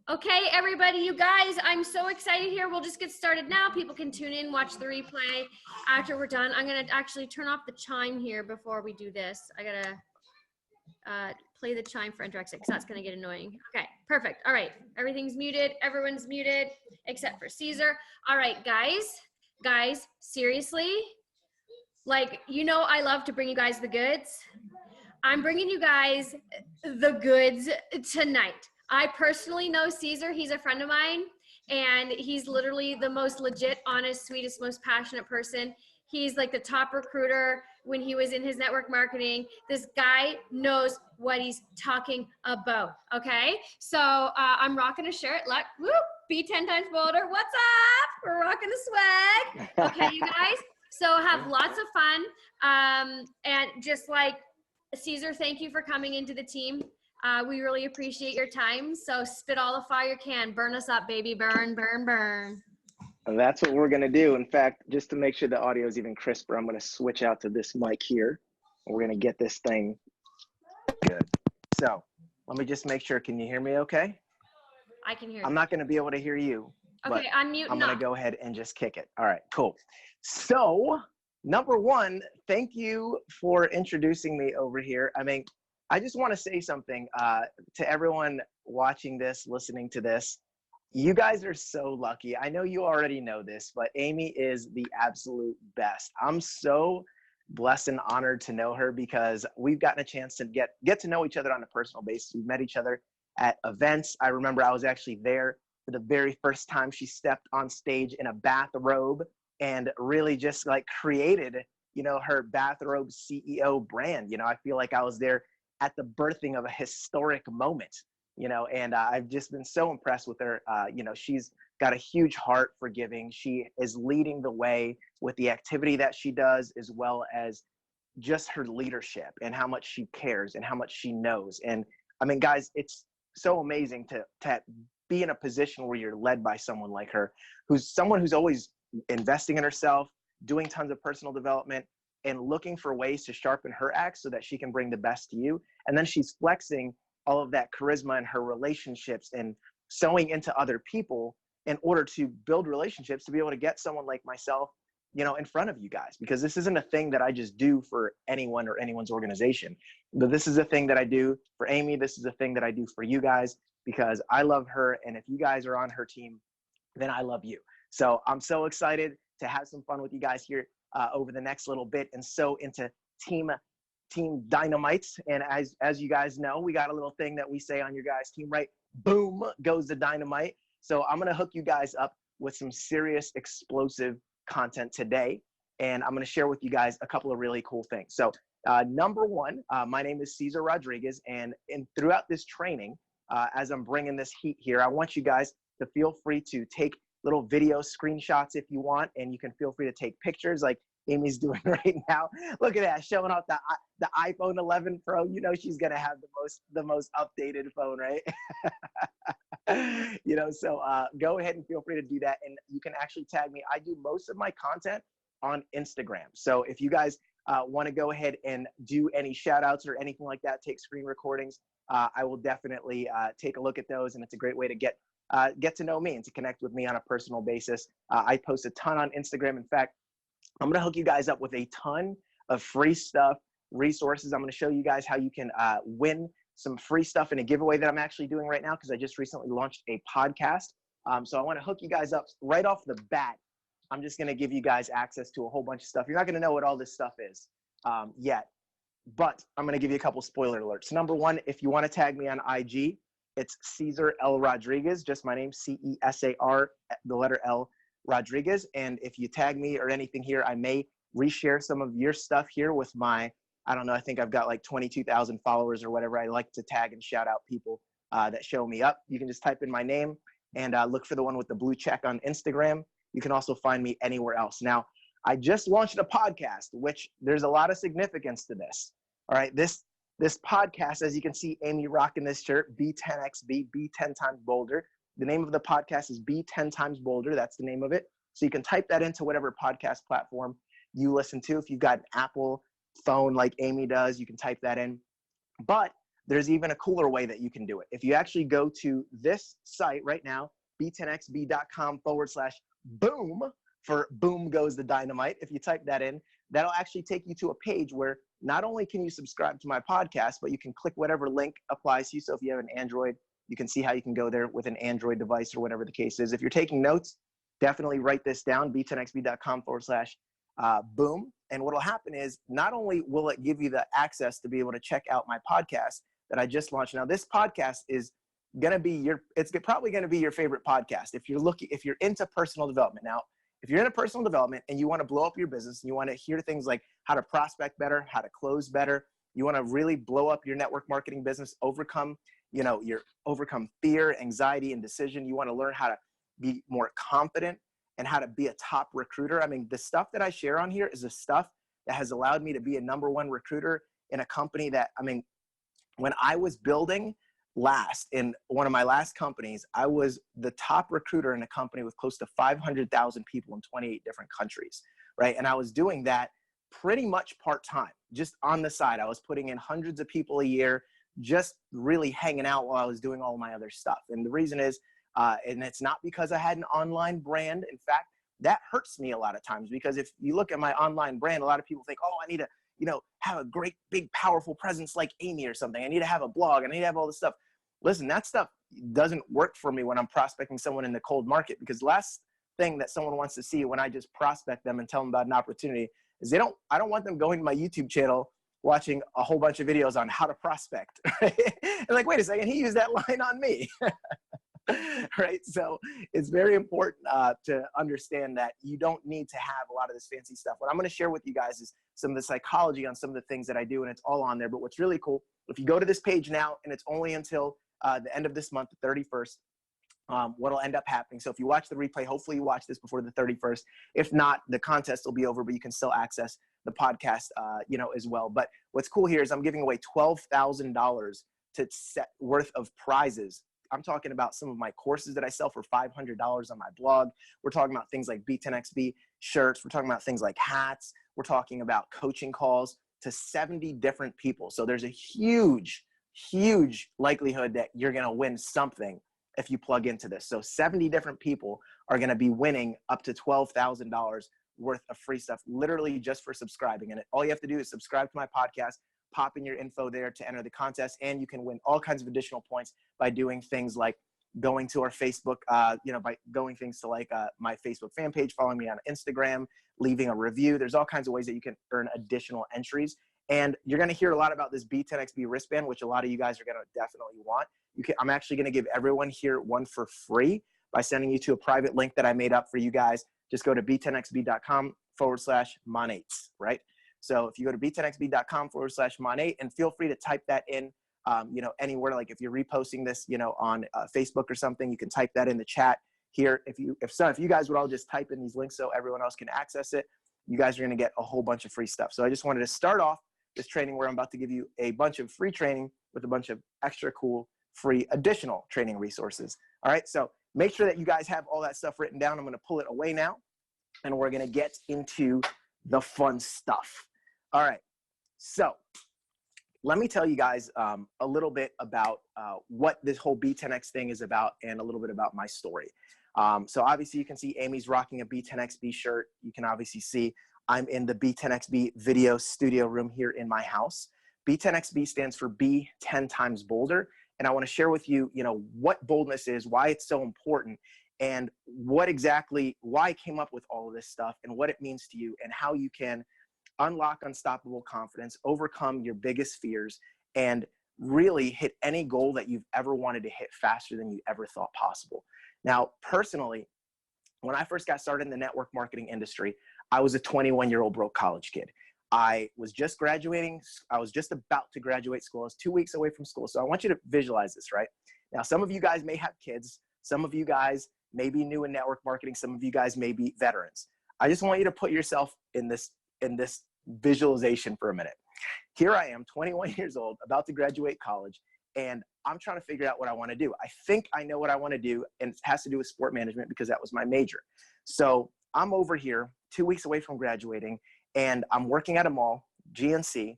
Okay, everybody, you guys, I'm so excited here. We'll just get started now. People can tune in, watch the replay after we're done. I'm going to actually turn off the chime here before we do this. I got to play the chime for Interactive because that's going to get annoying. Okay, perfect. All right, everything's muted. Everyone's muted except for Cesar. All right, guys, seriously, like, I love to bring you guys the goods. I'm bringing you guys the goods tonight. I personally know Cesar. He's a friend of mine, and he's literally the most legit, honest, sweetest, most passionate person. He's like the top recruiter when he was in his network marketing. This guy knows what he's talking about, okay? So I'm rocking a shirt. Look, whoop, be 10 times bolder. What's up? We're rocking the swag. Okay, you guys? So have lots of fun. And just like, Cesar, thank you for coming into the team. We really appreciate your time. So spit all the fire you can. Burn us up, baby. Burn, burn, burn. And that's what we're going to do. In fact, just to make sure the audio is even crisper, I'm going to switch out to this mic here. And we're going to get this thing good. So let me just make sure. Can you hear me okay? I can hear you. I'm not going to be able to hear you. Okay, I'm muting I'm going to go ahead and just kick it. All right, cool. So number one, thank you for introducing me over here. I mean, I just want to say something to everyone watching this, listening to this. You guys are so lucky. I know you already know this, but Amy is the absolute best. I'm so blessed and honored to know her because we've gotten a chance to get to know each other on a personal basis. We've met each other at events. I remember I was actually there for the very first time she stepped on stage in a bathrobe and really just like created, her bathrobe CEO brand. I feel like I was there at the birthing of a historic moment, and I've just been so impressed with her. She's got a huge heart for giving. She is leading the way with the activity that she does, as well as just her leadership and how much she cares and how much she knows. And I mean, guys, it's so amazing to be in a position where you're led by someone like her, who's always investing in herself, doing tons of personal development, and looking for ways to sharpen her axe so that she can bring the best to you. And then she's flexing all of that charisma in her relationships and sewing into other people in order to build relationships to be able to get someone like myself, in front of you guys, because this isn't a thing that I just do for anyone or anyone's organization. But this is a thing that I do for Amy. This is a thing that I do for you guys because I love her. And if you guys are on her team, then I love you. So I'm so excited to have some fun with you guys here over the next little bit and so into Team Dynamite. And as you guys know, we got a little thing that we say on your guys' team, right? Boom goes the dynamite. So I'm going to hook you guys up with some serious explosive content today. And I'm going to share with you guys a couple of really cool things. So number one, my name is Cesar Rodriguez. And throughout this training, as I'm bringing this heat here, I want you guys to feel free to take little video screenshots if you want, and you can feel free to take pictures like Amy's doing right now. Look at that, showing off the iPhone 11 Pro. She's gonna have the most updated phone, right? So go ahead and feel free to do that, and you can actually tag me. I do most of my content on Instagram, so if you guys want to go ahead and do any shout outs or anything like that, take screen recordings, I will definitely take a look at those, and it's a great way to get to know me and to connect with me on a personal basis. I post a ton on Instagram. In fact, I'm going to hook you guys up with a ton of free stuff, resources. I'm going to show you guys how you can win some free stuff in a giveaway that I'm actually doing right now because I just recently launched a podcast. So I want to hook you guys up right off the bat. I'm just going to give you guys access to a whole bunch of stuff. You're not going to know what all this stuff is yet, but I'm going to give you a couple spoiler alerts. Number one, if you want to tag me on IG, it's Cesar L. Rodriguez, just my name, Cesar, the letter L, Rodriguez. And if you tag me or anything here, I may reshare some of your stuff here with my, I don't know, I think I've got like 22,000 followers or whatever. I like to tag and shout out people that show me up. You can just type in my name and look for the one with the blue check on Instagram. You can also find me anywhere else. Now, I just launched a podcast, which there's a lot of significance to this. All right, this podcast, as you can see, Amy rocking this shirt, B10XB, be 10 times bolder. The name of the podcast is Be 10 Times Bolder. That's the name of it. So you can type that into whatever podcast platform you listen to. If you've got an Apple phone like Amy does, you can type that in. But there's even a cooler way that you can do it. If you actually go to this site right now, b10xb.com/boom, for boom goes the dynamite. If you type that in, that'll actually take you to a page where not only can you subscribe to my podcast, but you can click whatever link applies to you. So if you have an Android, you can see how you can go there with an Android device or whatever the case is. If you're taking notes, definitely write this down, b10xb.com/boom. And what'll happen is not only will it give you the access to be able to check out my podcast that I just launched. Now, this podcast is going to be it's probably going to be your favorite podcast. If you're into personal development. Now, if you're in a personal development and you want to blow up your business and you want to hear things like how to prospect better, how to close better, you want to really blow up your network marketing business, overcome fear, anxiety, and decision. You want to learn how to be more confident and how to be a top recruiter. I mean, the stuff that I share on here is the stuff that has allowed me to be a #1 recruiter in a company that, I mean, when I was building in one of my last companies, I was the top recruiter in a company with close to 500,000 people in 28 different countries, right? And I was doing that pretty much part-time, just on the side. I was putting in hundreds of people a year, just really hanging out while I was doing all my other stuff. And the reason is, and it's not because I had an online brand. In fact, that hurts me a lot of times, because if you look at my online brand, a lot of people think, oh, I need to, have a great, big, powerful presence like Amy or something. I need to have a blog. I need to have all this stuff. Listen, that stuff doesn't work for me when I'm prospecting someone in the cold market, because the last thing that someone wants to see when I just prospect them and tell them about an opportunity is I don't want them going to my YouTube channel, watching a whole bunch of videos on how to prospect. Right? And like, wait a second, he used that line on me. Right? So it's very important to understand that you don't need to have a lot of this fancy stuff. What I'm going to share with you guys is some of the psychology on some of the things that I do, and it's all on there. But what's really cool, if you go to this page now, and it's only until the end of this month, the 31st, what'll end up happening. So if you watch the replay, hopefully you watch this before the 31st. If not, the contest will be over, but you can still access the podcast, as well. But what's cool here is I'm giving away $12,000 worth of prizes. I'm talking about some of my courses that I sell for $500 on my blog. We're talking about things like B10XB shirts. We're talking about things like hats. We're talking about coaching calls to 70 different people. So there's a huge, huge likelihood that you're going to win something if you plug into this. So 70 different people are going to be winning up to $12,000 worth of free stuff, literally just for subscribing. And all you have to do is subscribe to my podcast, pop in your info there to enter the contest, and you can win all kinds of additional points by doing things like going to our Facebook, by going things to like my Facebook fan page, following me on Instagram, leaving a review. There's all kinds of ways that you can earn additional entries. And you're going to hear a lot about this B10XB wristband, which a lot of you guys are going to definitely want. I'm actually going to give everyone here one for free by sending you to a private link that I made up for you guys. Just go to b10xb.com/Monates, right? So if you go to b10xb.com/Monate, and feel free to type that in, anywhere. Like if you're reposting this, on Facebook or something, you can type that in the chat here. If you guys would all just type in these links so everyone else can access it, you guys are going to get a whole bunch of free stuff. So I just wanted to start off this training where I'm about to give you a bunch of free training with a bunch of extra cool, free, additional training resources. All right. So make sure that you guys have all that stuff written down. I'm going to pull it away now, and we're going to get into the fun stuff. All right. So let me tell you guys a little bit about what this whole B10X thing is about, and a little bit about my story. So obviously you can see Amy's rocking a B10XB shirt. You can obviously see I'm in the B10XB video studio room here in my house. B10XB stands for Be 10 times bolder. And I want to share with you, what boldness is, why it's so important, and why I came up with all of this stuff, and what it means to you, and how you can unlock unstoppable confidence, overcome your biggest fears, and really hit any goal that you've ever wanted to hit faster than you ever thought possible. Now, personally, when I first got started in the network marketing industry, I was a 21-year-old broke college kid. I was just graduating. I was just about to graduate school. I was 2 weeks away from school. So I want you to visualize this, right? Now, some of you guys may have kids. Some of you guys may be new in network marketing. Some of you guys may be veterans. I just want you to put yourself in this visualization for a minute. Here I am, 21 years old, about to graduate college, and I'm trying to figure out what I want to do. I think I know what I want to do, and it has to do with sport management because that was my major. So I'm over here 2 weeks away from graduating, and I'm working at a mall, GNC,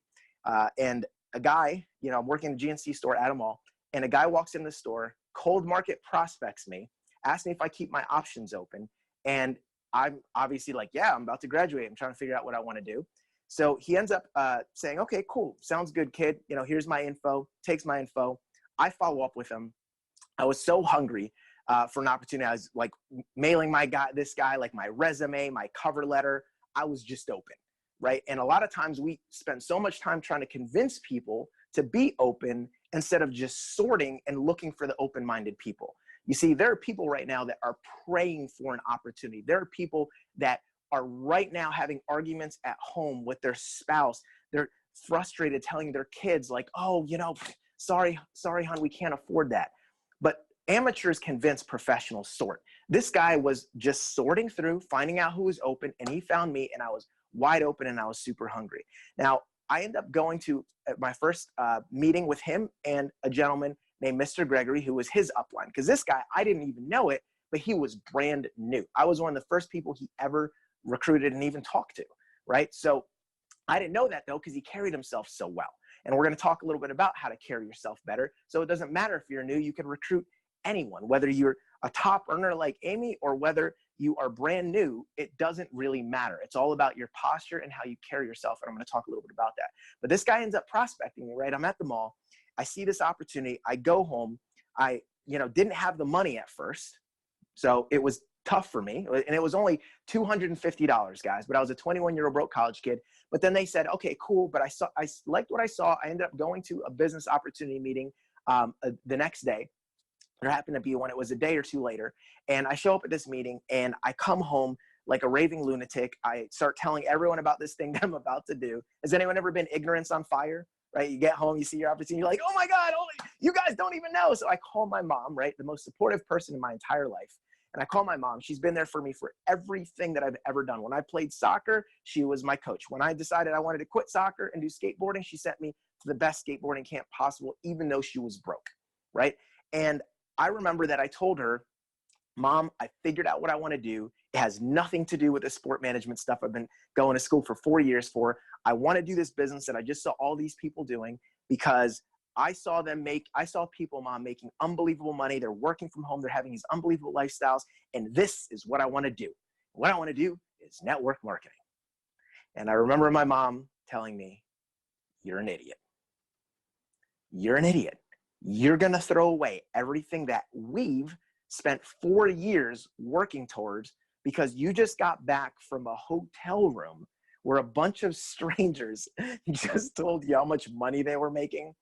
and a guy, I'm working in a GNC store at a mall, and a guy walks in the store, cold market prospects me, asks me if I keep my options open. And I'm obviously like, yeah, I'm about to graduate. I'm trying to figure out what I want to do. So he ends up saying, okay, cool. Sounds good, kid. Here's my info, takes my info. I follow up with him. I was so hungry for an opportunity. I was like mailing this guy, like my resume, my cover letter. I was just open, right? And a lot of times we spend so much time trying to convince people to be open instead of just sorting and looking for the open-minded people. You see, there are people right now that are praying for an opportunity. There are people that are right now having arguments at home with their spouse. They're frustrated telling their kids like, oh, sorry, hon, we can't afford that. But amateurs convince professionals sort. This guy was just sorting through, finding out who was open, and he found me, and I was wide open, and I was super hungry. Now, I ended up going to my first meeting with him and a gentleman named Mr. Gregory, who was his upline. Because this guy, I didn't even know it, but he was brand new. I was one of the first people he ever recruited and even talked to, right? So I didn't know that, though, because he carried himself so well. And we're going to talk a little bit about how to carry yourself better. So it doesn't matter if you're new, you can recruit anyone, whether you're a top earner like Amy or whether you are brand new, it doesn't really matter. It's all about your posture and how you carry yourself. And I'm going to talk a little bit about that. But this guy ends up prospecting me, right? I'm at the mall. I see this opportunity. I go home. I, didn't have the money at first. So it was tough for me. And it was only $250, guys, but I was a 21-year-old broke college kid. But then they said, okay, cool. But I liked what I saw. I ended up going to a business opportunity meeting the next day. There happened to be one. It was a day or two later. And I show up at this meeting and I come home like a raving lunatic. I start telling everyone about this thing that I'm about to do. Has anyone ever been ignorance on fire? Right? You get home, you see your opportunity, you're like, oh my God, you guys don't even know. So I call my mom, right? The most supportive person in my entire life. And I call my mom. She's been there for me for everything that I've ever done. When I played soccer, she was my coach. When I decided I wanted to quit soccer and do skateboarding, she sent me to the best skateboarding camp possible, even though she was broke, right? And I remember that I told her, Mom, I figured out what I want to do. It has nothing to do with the sport management stuff I've been going to school for 4 years for. I want to do this business that I just saw all these people doing because I saw people, Mom, making unbelievable money. They're working from home. They're having these unbelievable lifestyles. And this is what I want to do. What I want to do is network marketing. And I remember my mom telling me, you're an idiot. You're an idiot. You're going to throw away everything that we've spent 4 years working towards because you just got back from a hotel room where a bunch of strangers just told you how much money they were making.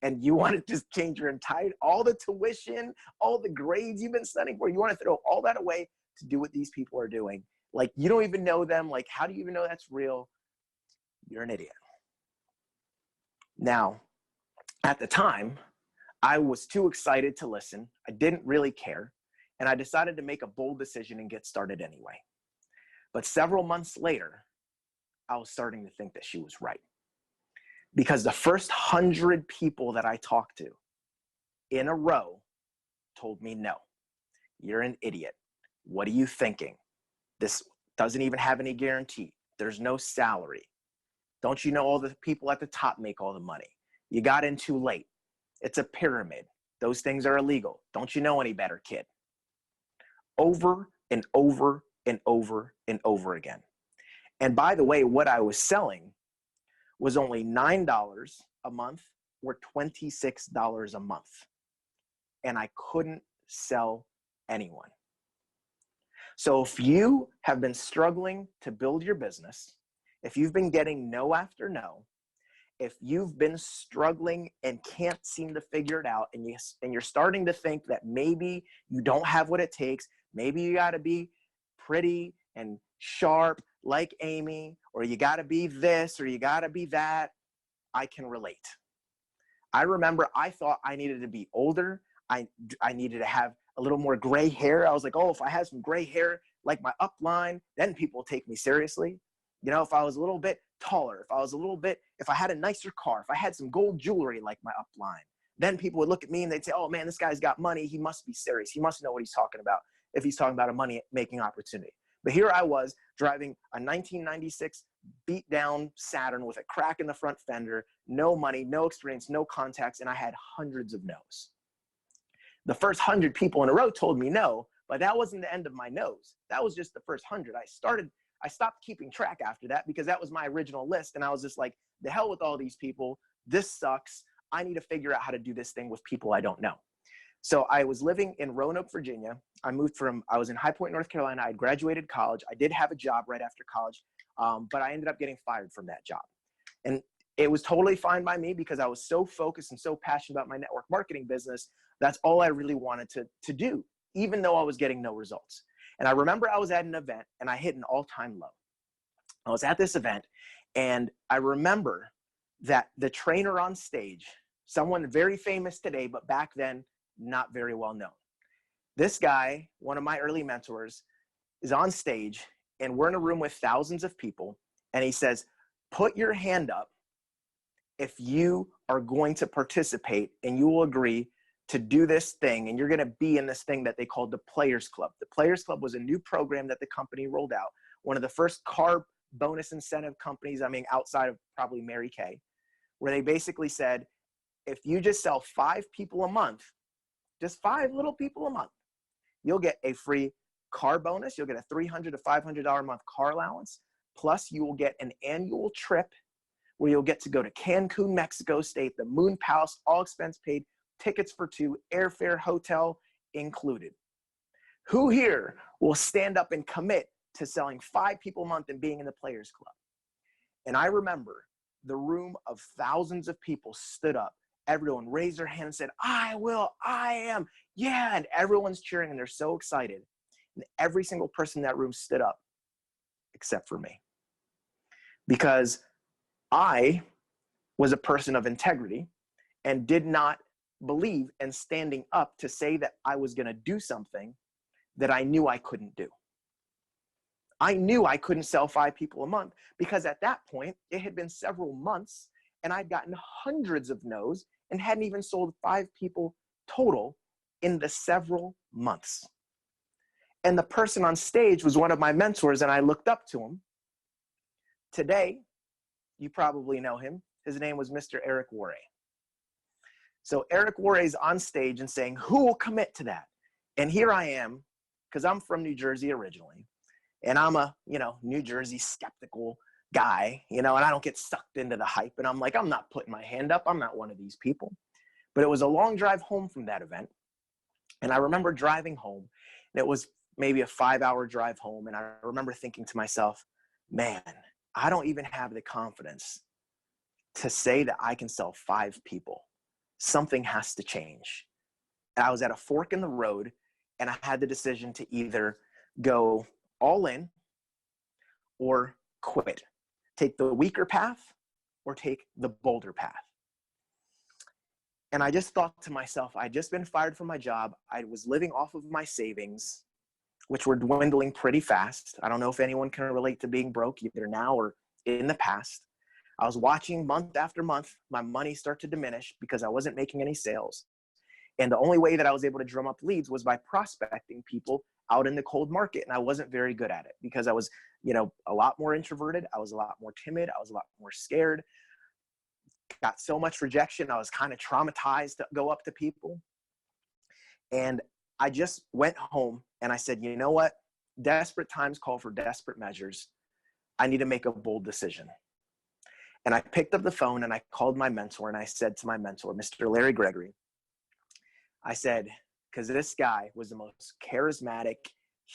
And you want to just change your all the tuition, all the grades you've been studying for. You want to throw all that away to do what these people are doing. Like, you don't even know them. Like, how do you even know that's real? You're an idiot. Now, at the time, I was too excited to listen. I didn't really care. And I decided to make a bold decision and get started anyway. But several months later, I was starting to think that she was right. Because the first 100 people that I talked to in a row told me, no, you're an idiot. What are you thinking? This doesn't even have any guarantee. There's no salary. Don't you know all the people at the top make all the money? You got in too late. It's a pyramid. Those things are illegal. Don't you know any better, kid? Over and over and over and over again. And by the way, what I was selling was only $9 a month or $26 a month. And I couldn't sell anyone. So if you have been struggling to build your business, if you've been getting no after no, if you've been struggling and can't seem to figure it out, and you're starting to think that maybe you don't have what it takes, maybe you got to be pretty and sharp like Amy, or you got to be this, or you got to be that, I can relate. I remember I thought I needed to be older. I needed to have a little more gray hair. I was like, oh, if I had some gray hair like my upline, then people will take me seriously. You know, if I was a little bit taller, if I had a nicer car, if I had some gold jewelry like my upline, then people would look at me and they'd say, oh man, this guy's got money. He must be serious. He must know what he's talking about if he's talking about a money making opportunity. But here I was driving a 1996 beat down Saturn with a crack in the front fender, no money, no experience, no contacts, and I had hundreds of no's. The first 100 people in a row told me no, but that wasn't the end of my no's. That was just the first 100. I stopped keeping track after that because that was my original list, and I was just like, the hell with all these people. This sucks. I need to figure out how to do this thing with people I don't know. So I was living in Roanoke, Virginia. I was in High Point, North Carolina. I had graduated college. I did have a job right after college, but I ended up getting fired from that job. And it was totally fine by me because I was so focused and so passionate about my network marketing business. That's all I really wanted to do, even though I was getting no results. And I remember I was at an event and I hit an all-time low. I was at this event and I remember that the trainer on stage, someone very famous today, but back then, not very well known. This guy, one of my early mentors, is on stage and we're in a room with thousands of people. And he says, put your hand up if you are going to participate and you will agree to do this thing. And you're going to be in this thing that they called the Players Club. The Players Club was a new program that the company rolled out. One of the first car bonus incentive companies, outside of probably Mary Kay, where they basically said, if you just sell 5 people a month, just 5 little people a month, you'll get a free car bonus. You'll get a $300 to $500 a month car allowance. Plus you will get an annual trip where you'll get to go to Cancun, Mexico State, the Moon Palace, all expense paid, tickets for 2, airfare, hotel included. Who here will stand up and commit to selling 5 people a month and being in the Players Club? And I remember the room of thousands of people stood up. Everyone raised their hand and said, I will, I am, yeah. And everyone's cheering and they're so excited. And every single person in that room stood up except for me. Because I was a person of integrity and did not believe in standing up to say that I was going to do something that I knew I couldn't do. I knew I couldn't sell 5 people a month because at that point, it had been several months and I'd gotten hundreds of no's and hadn't even sold 5 people total in the several months. And the person on stage was one of my mentors and I looked up to him. Today, you probably know him. His name was Mr. Eric Worre. So Eric Worre is on stage and saying, who will commit to that? And here I am, because I'm from New Jersey originally. And I'm a, New Jersey skeptical guy, and I don't get sucked into the hype. And I'm like, I'm not putting my hand up. I'm not one of these people. But it was a long drive home from that event. And I remember driving home, and it was maybe a 5-hour drive home. And I remember thinking to myself, man, I don't even have the confidence to say that I can sell 5 people. Something has to change. And I was at a fork in the road, and I had the decision to either go all in or quit. Take the weaker path or take the bolder path. And I just thought to myself, I'd just been fired from my job. I was living off of my savings, which were dwindling pretty fast. I don't know if anyone can relate to being broke either now or in the past. I was watching month after month, my money start to diminish because I wasn't making any sales. And the only way that I was able to drum up leads was by prospecting people out in the cold market. And I wasn't very good at it because I was, a lot more introverted. I was a lot more timid. I was a lot more scared. Got so much rejection. I was kind of traumatized to go up to people. And I just went home and I said, you know what? Desperate times call for desperate measures. I need to make a bold decision. And I picked up the phone and I called my mentor and I said to my mentor, Mr. Larry Gregory, I said, because this guy was the most charismatic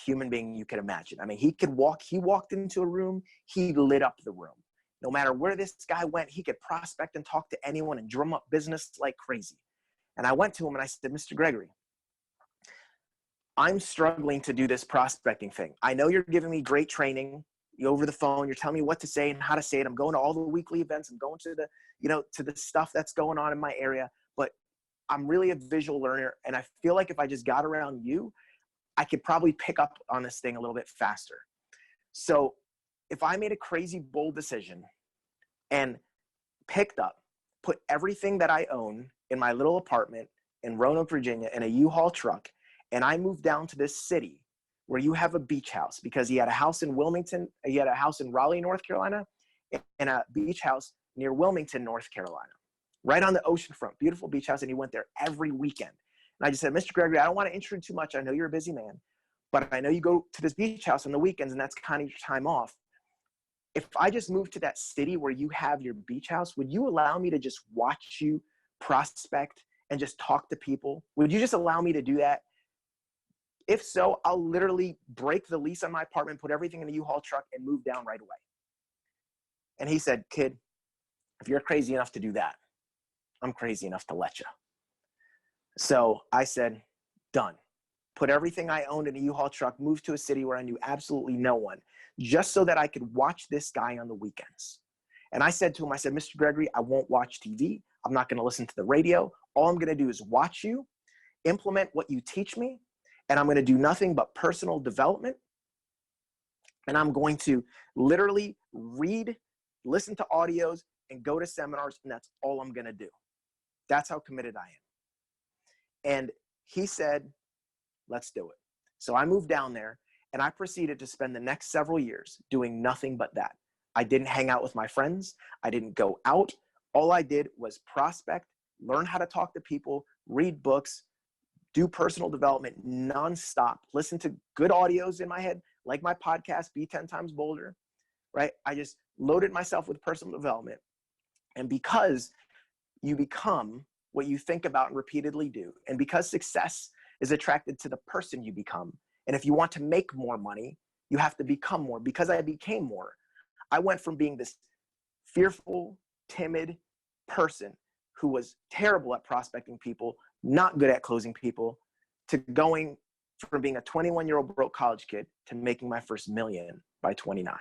human being you could imagine. He walked into a room, he lit up the room. No matter where this guy went, he could prospect and talk to anyone and drum up business like crazy. And I went to him and I said, Mr. Gregory, I'm struggling to do this prospecting thing. I know you're giving me great training over the phone. You're telling me what to say and how to say it. I'm going to all the weekly events. I'm going to the, to the stuff that's going on in my area, but I'm really a visual learner. And I feel like if I just got around you, I could probably pick up on this thing a little bit faster. So if I made a crazy bold decision and put everything that I own in my little apartment in Roanoke, Virginia, in a U-Haul truck, and I moved down to this city where you have a beach house, because he had a house in Wilmington, he had a house in Raleigh, North Carolina, in a beach house near Wilmington, North Carolina, right on the ocean front, beautiful beach house. And he went there every weekend. And I just said, Mr. Gregory, I don't want to intrude too much. I know you're a busy man, but I know you go to this beach house on the weekends and that's kind of your time off. If I just moved to that city where you have your beach house, would you allow me to just watch you prospect and just talk to people? Would you just allow me to do that? If so, I'll literally break the lease on my apartment, put everything in a U-Haul truck and move down right away. And he said, kid, if you're crazy enough to do that, I'm crazy enough to let you. So I said, done. Put everything I owned in a U-Haul truck, moved to a city where I knew absolutely no one, just so that I could watch this guy on the weekends. And I said to him, I said, Mr. Gregory, I won't watch TV. I'm not going to listen to the radio. All I'm going to do is watch you, implement what you teach me, and I'm going to do nothing but personal development. And I'm going to literally read, listen to audios, and go to seminars, and that's all I'm going to do. That's how committed I am. And he said, let's do it. So I moved down there, and I proceeded to spend the next several years doing nothing but that. I didn't hang out with my friends. I didn't go out. All I did was prospect, learn how to talk to people, read books, do personal development nonstop, listen to good audios in my head, like my podcast, Be 10 Times Bolder, right? I just loaded myself with personal development. And because you become what you think about and repeatedly do, and because success is attracted to the person you become, and if you want to make more money, you have to become more. Because I became more, I went from being this fearful, timid person who was terrible at prospecting people, not good at closing people, to going from being a 21-year-old broke college kid to making my first million by 29.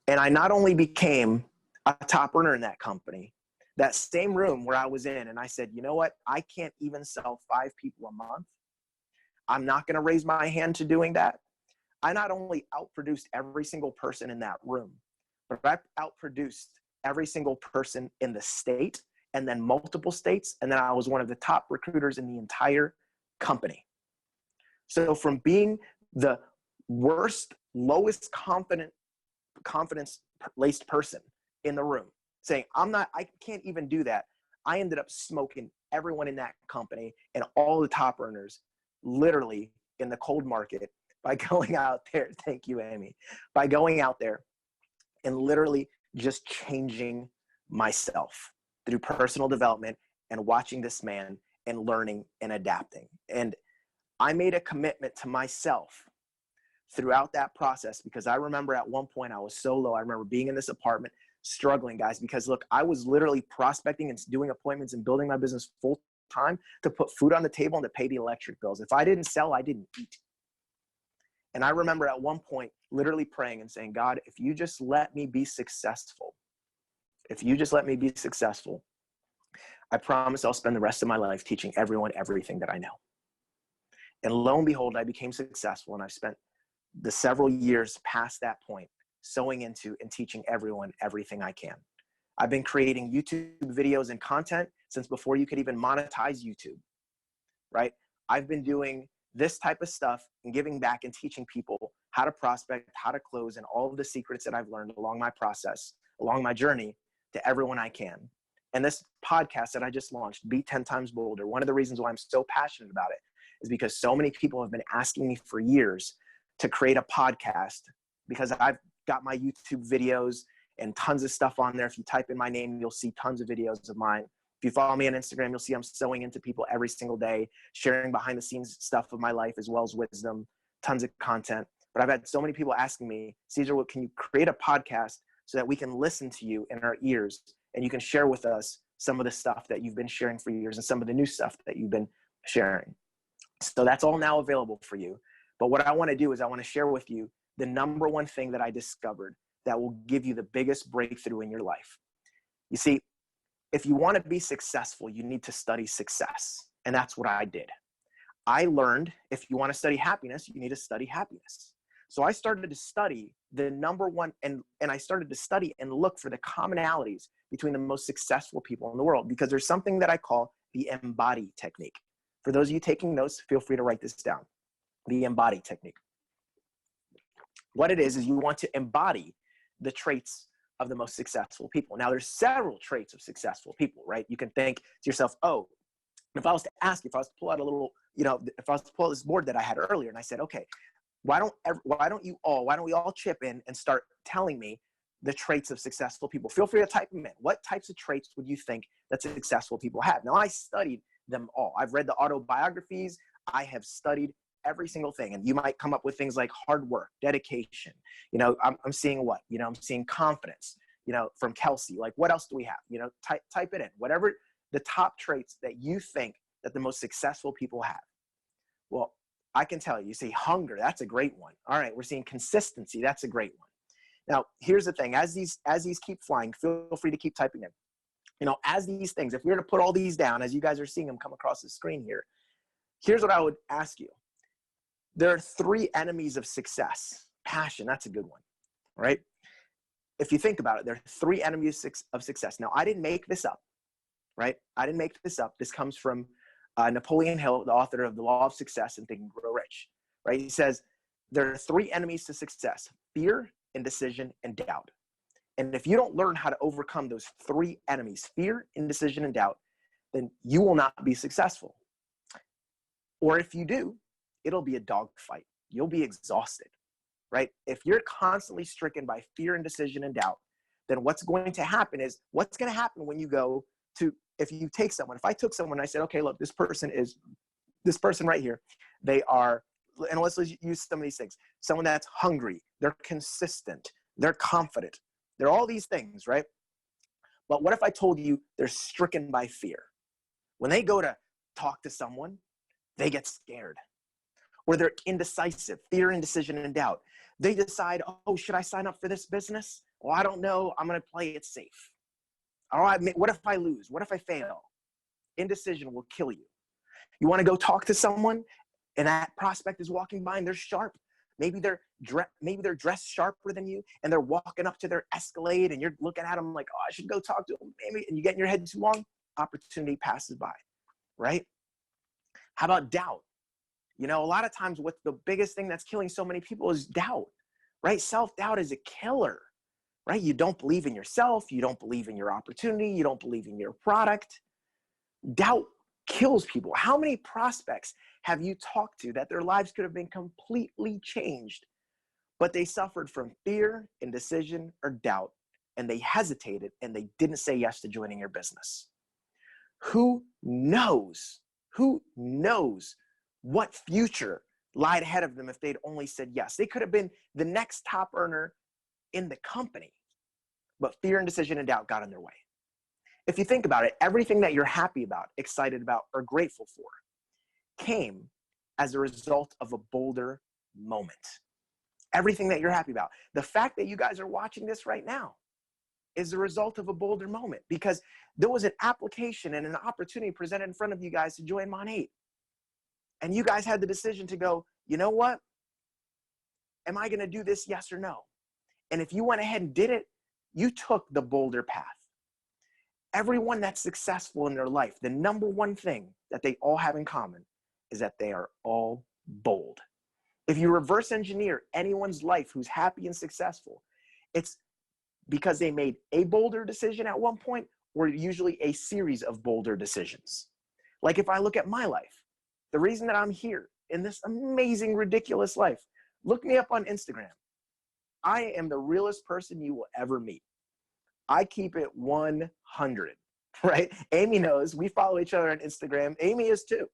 And I not only became a top earner in that company, that same room where I was in, and I said, you know what? I can't even sell 5 people a month. I'm not going to raise my hand to doing that. I not only outproduced every single person in that room, but I outproduced every single person in the state, and then multiple states. And then I was one of the top recruiters in the entire company. So from being the worst, lowest confidence-laced person in the room, saying, I can't even do that, I ended up smoking everyone in that company and all the top earners, literally in the cold market, by going out there. Thank you, Amy. By going out there and literally just changing myself through personal development and watching this man and learning and adapting. And I made a commitment to myself throughout that process, because I remember at one point I was so low. I remember being in this apartment struggling, guys, because look, I was literally prospecting and doing appointments and building my business full time to put food on the table and to pay the electric bills. If I didn't sell, I didn't eat. And I remember at one point literally praying and saying, God, if you just let me be successful, if you just let me be successful, I promise I'll spend the rest of my life teaching everyone everything that I know. And lo and behold, I became successful, and I've spent the several years past that point sowing into and teaching everyone everything I can. I've been creating YouTube videos and content since before you could even monetize YouTube, right? I've been doing this type of stuff and giving back and teaching people how to prospect, how to close, and all of the secrets that I've learned along my process, along my journey, to everyone I can. And this podcast that I just launched, Be 10 Times Bolder, one of the reasons why I'm so passionate about it is because so many people have been asking me for years to create a podcast, because I've got my YouTube videos and tons of stuff on there. If you type in my name, you'll see tons of videos of mine. If you follow me on Instagram, you'll see I'm sewing into people every single day, sharing behind the scenes stuff of my life as well as wisdom, tons of content. But I've had so many people asking me, Cesar, well, can you create a podcast so that we can listen to you in our ears and you can share with us some of the stuff that you've been sharing for years and some of the new stuff that you've been sharing. So that's all now available for you. But what I want to do is I want to share with you the number one thing that I discovered that will give you the biggest breakthrough in your life. You see, if you want to be successful, you need to study success. And that's what I did. I learned if you want to study happiness, you need to study happiness. So I started to study the number one, and I started to study and look for the commonalities between the most successful people in the world, because there's something that I call the embody technique. For those of you taking notes, feel free to write this down. The embody technique. What it is you want to embody the traits of the most successful people. Now, there's several traits of successful people, right? You can think to yourself, oh, if I was to ask you, if I was to pull out a little, if I was to pull out this board that I had earlier, and I said, okay, why don't we all chip in and start telling me the traits of successful people? Feel free to type them in. What types of traits would you think that successful people have? Now, I studied them all. I've read the autobiographies. I have studied every single thing. And you might come up with things like hard work, dedication. I'm seeing what? I'm seeing confidence, from Kelsey. Like, what else do we have? Type it in. Whatever the top traits that you think that the most successful people have. Well, I can tell you, you say hunger, that's a great one. All right, we're seeing consistency, that's a great one. Now, here's the thing, as these keep flying, feel free to keep typing in. As these things, if we were to put all these down, as you guys are seeing them come across the screen here, here's what I would ask you. There are 3 enemies of success. Passion, that's a good one, right? If you think about it, there are 3 enemies of success. Now, I didn't make this up, right? I didn't make this up. This comes from Napoleon Hill, the author of The Law of Success and Think and Grow Rich, right? He says, there are 3 enemies to success: fear, indecision, and doubt. And if you don't learn how to overcome those 3 enemies, fear, indecision, and doubt, then you will not be successful. Or if you do, it'll be a dogfight. You'll be exhausted, right? If you're constantly stricken by fear, indecision, and doubt, then what's going to happen when you go to, if you take someone, if I took someone and I said, okay, look, this person right here, they are, and let's use some of these things. Someone that's hungry, they're consistent, they're confident, they're all these things, right? But what if I told you they're stricken by fear? When they go to talk to someone, they get scared. Or they're indecisive, fear, indecision, and doubt. They decide, oh, should I sign up for this business? Well, I don't know, I'm gonna play it safe. All right, what if I lose? What if I fail? Indecision will kill you. You want to go talk to someone and that prospect is walking by and they're sharp. Maybe they're dressed sharper than you and they're walking up to their Escalade and you're looking at them like, oh, I should go talk to them. Maybe, and you get in your head too long, opportunity passes by, right? How about doubt? A lot of times what the biggest thing that's killing so many people is doubt, right? Self-doubt is a killer. Right? You don't believe in yourself. You don't believe in your opportunity. You don't believe in your product. Doubt kills people. How many prospects have you talked to that their lives could have been completely changed, but they suffered from fear, indecision, or doubt, and they hesitated and they didn't say yes to joining your business? Who knows? Who knows what future lied ahead of them if they'd only said yes? They could have been the next top earner in the company, but fear, indecision, and doubt got in their way. If you think about it, everything that you're happy about, excited about, or grateful for came as a result of a bolder moment. Everything that you're happy about. The fact that you guys are watching this right now is the result of a bolder moment, because there was an application and an opportunity presented in front of you guys to join Mon 8. And you guys had the decision to go, you know what? Am I going to do this? Yes or no? And if you went ahead and did it, you took the bolder path. Everyone that's successful in their life, the number one thing that they all have in common is that they are all bold. If you reverse engineer anyone's life who's happy and successful, it's because they made a bolder decision at one point, or usually a series of bolder decisions. Like if I look at my life, the reason that I'm here in this amazing, ridiculous life, look me up on Instagram. I am the realest person you will ever meet. I keep it 100, right? Amy knows. We follow each other on Instagram. Amy is too.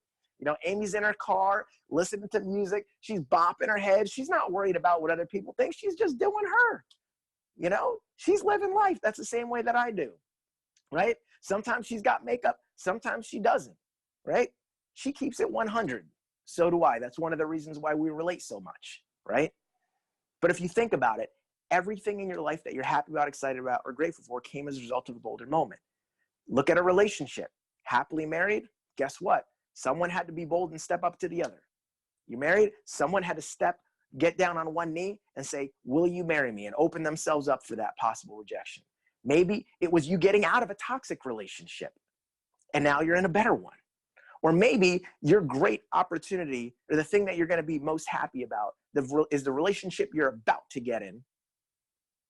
Amy's in her car, listening to music. She's bopping her head. She's not worried about what other people think. She's just doing her. She's living life. That's the same way that I do, right? Sometimes she's got makeup. Sometimes she doesn't, right? She keeps it 100. So do I. That's one of the reasons why we relate so much, right? But if you think about it, everything in your life that you're happy about, excited about, or grateful for came as a result of a bolder moment. Look at a relationship. Happily married, guess what? Someone had to be bold and step up to the other. You married, someone had to get down on one knee and say, will you marry me? And open themselves up for that possible rejection. Maybe it was you getting out of a toxic relationship and now you're in a better one. Or maybe your great opportunity, or the thing that you're going to be most happy about, is the relationship you're about to get in.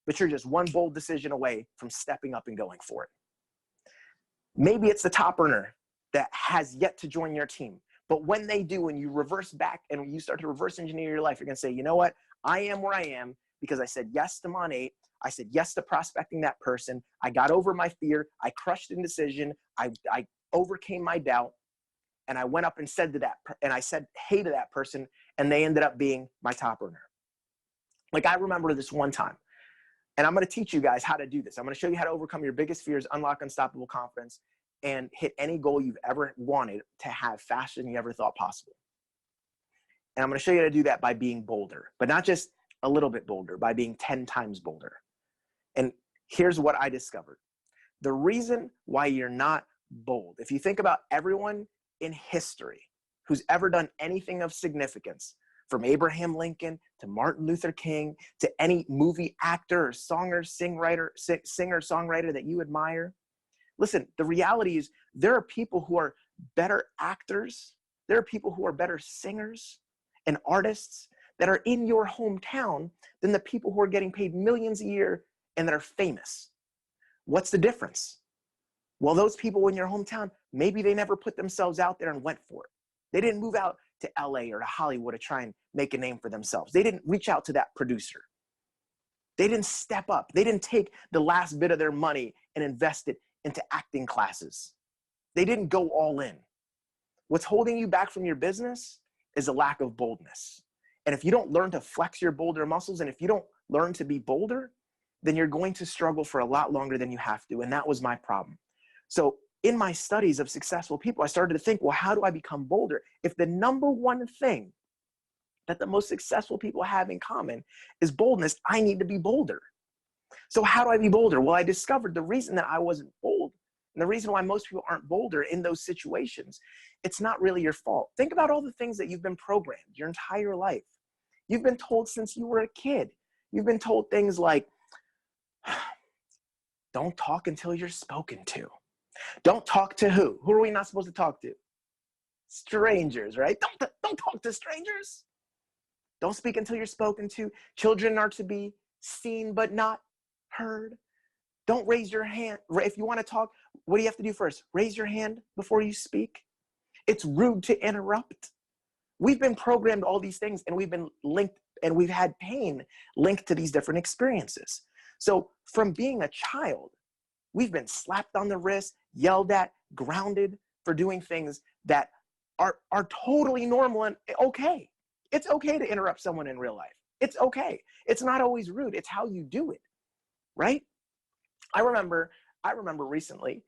but you're just one bold decision away from stepping up and going for it. Maybe it's the top earner that has yet to join your team. But when they do, and you reverse back and you start to reverse engineer your life, you're going to say, you know what? I am where I am because I said yes to Mon 8. I said yes to prospecting that person. I got over my fear. I crushed indecision. I overcame my doubt. And I went up and said I said hey to that person, and they ended up being my top earner. Like, I remember this one time, and I'm going to teach you guys how to do this. I'm going to show you how to overcome your biggest fears, unlock unstoppable confidence, and hit any goal you've ever wanted to have faster than you ever thought possible. And I'm going to show you how to do that by being bolder, but not just a little bit bolder, by being 10 times bolder. And here's what I discovered. The reason why you're not bold, if you think about everyone in history who's ever done anything of significance, from Abraham Lincoln to Martin Luther King to any movie actor or singer-songwriter that you admire, listen, the reality is there are people who are better actors. There are people who are better singers and artists that are in your hometown than the people who are getting paid millions a year and that are famous. What's the difference? Well, those people in your hometown, maybe they never put themselves out there and went for it. They didn't move out to LA or to Hollywood to try and make a name for themselves. They didn't reach out to that producer. They didn't step up. They didn't take the last bit of their money and invest it into acting classes. They didn't go all in. What's holding you back from your business is a lack of boldness. And if you don't learn to flex your bolder muscles, and if you don't learn to be bolder, then you're going to struggle for a lot longer than you have to. And that was my problem. So in my studies of successful people, I started to think, well, how do I become bolder? If the number one thing that the most successful people have in common is boldness, I need to be bolder. So how do I be bolder? Well, I discovered the reason that I wasn't bold, and the reason why most people aren't bolder in those situations, it's not really your fault. Think about all the things that you've been programmed your entire life. You've been told since you were a kid. You've been told things like, don't talk until you're spoken to. Don't talk to who? Who are we not supposed to talk to? Strangers, right? Don't talk to strangers. Don't speak until you're spoken to. Children are to be seen but not heard. Don't raise your hand. If you want to talk, what do you have to do first? Raise your hand before you speak. It's rude to interrupt. We've been programmed all these things, and we've been linked, and we've had pain linked to these different experiences. So from being a child, we've been slapped on the wrist, yelled at, grounded for doing things that are totally normal and okay. It's okay to interrupt someone in real life. It's okay. It's not always rude. It's how you do it, right? I remember recently,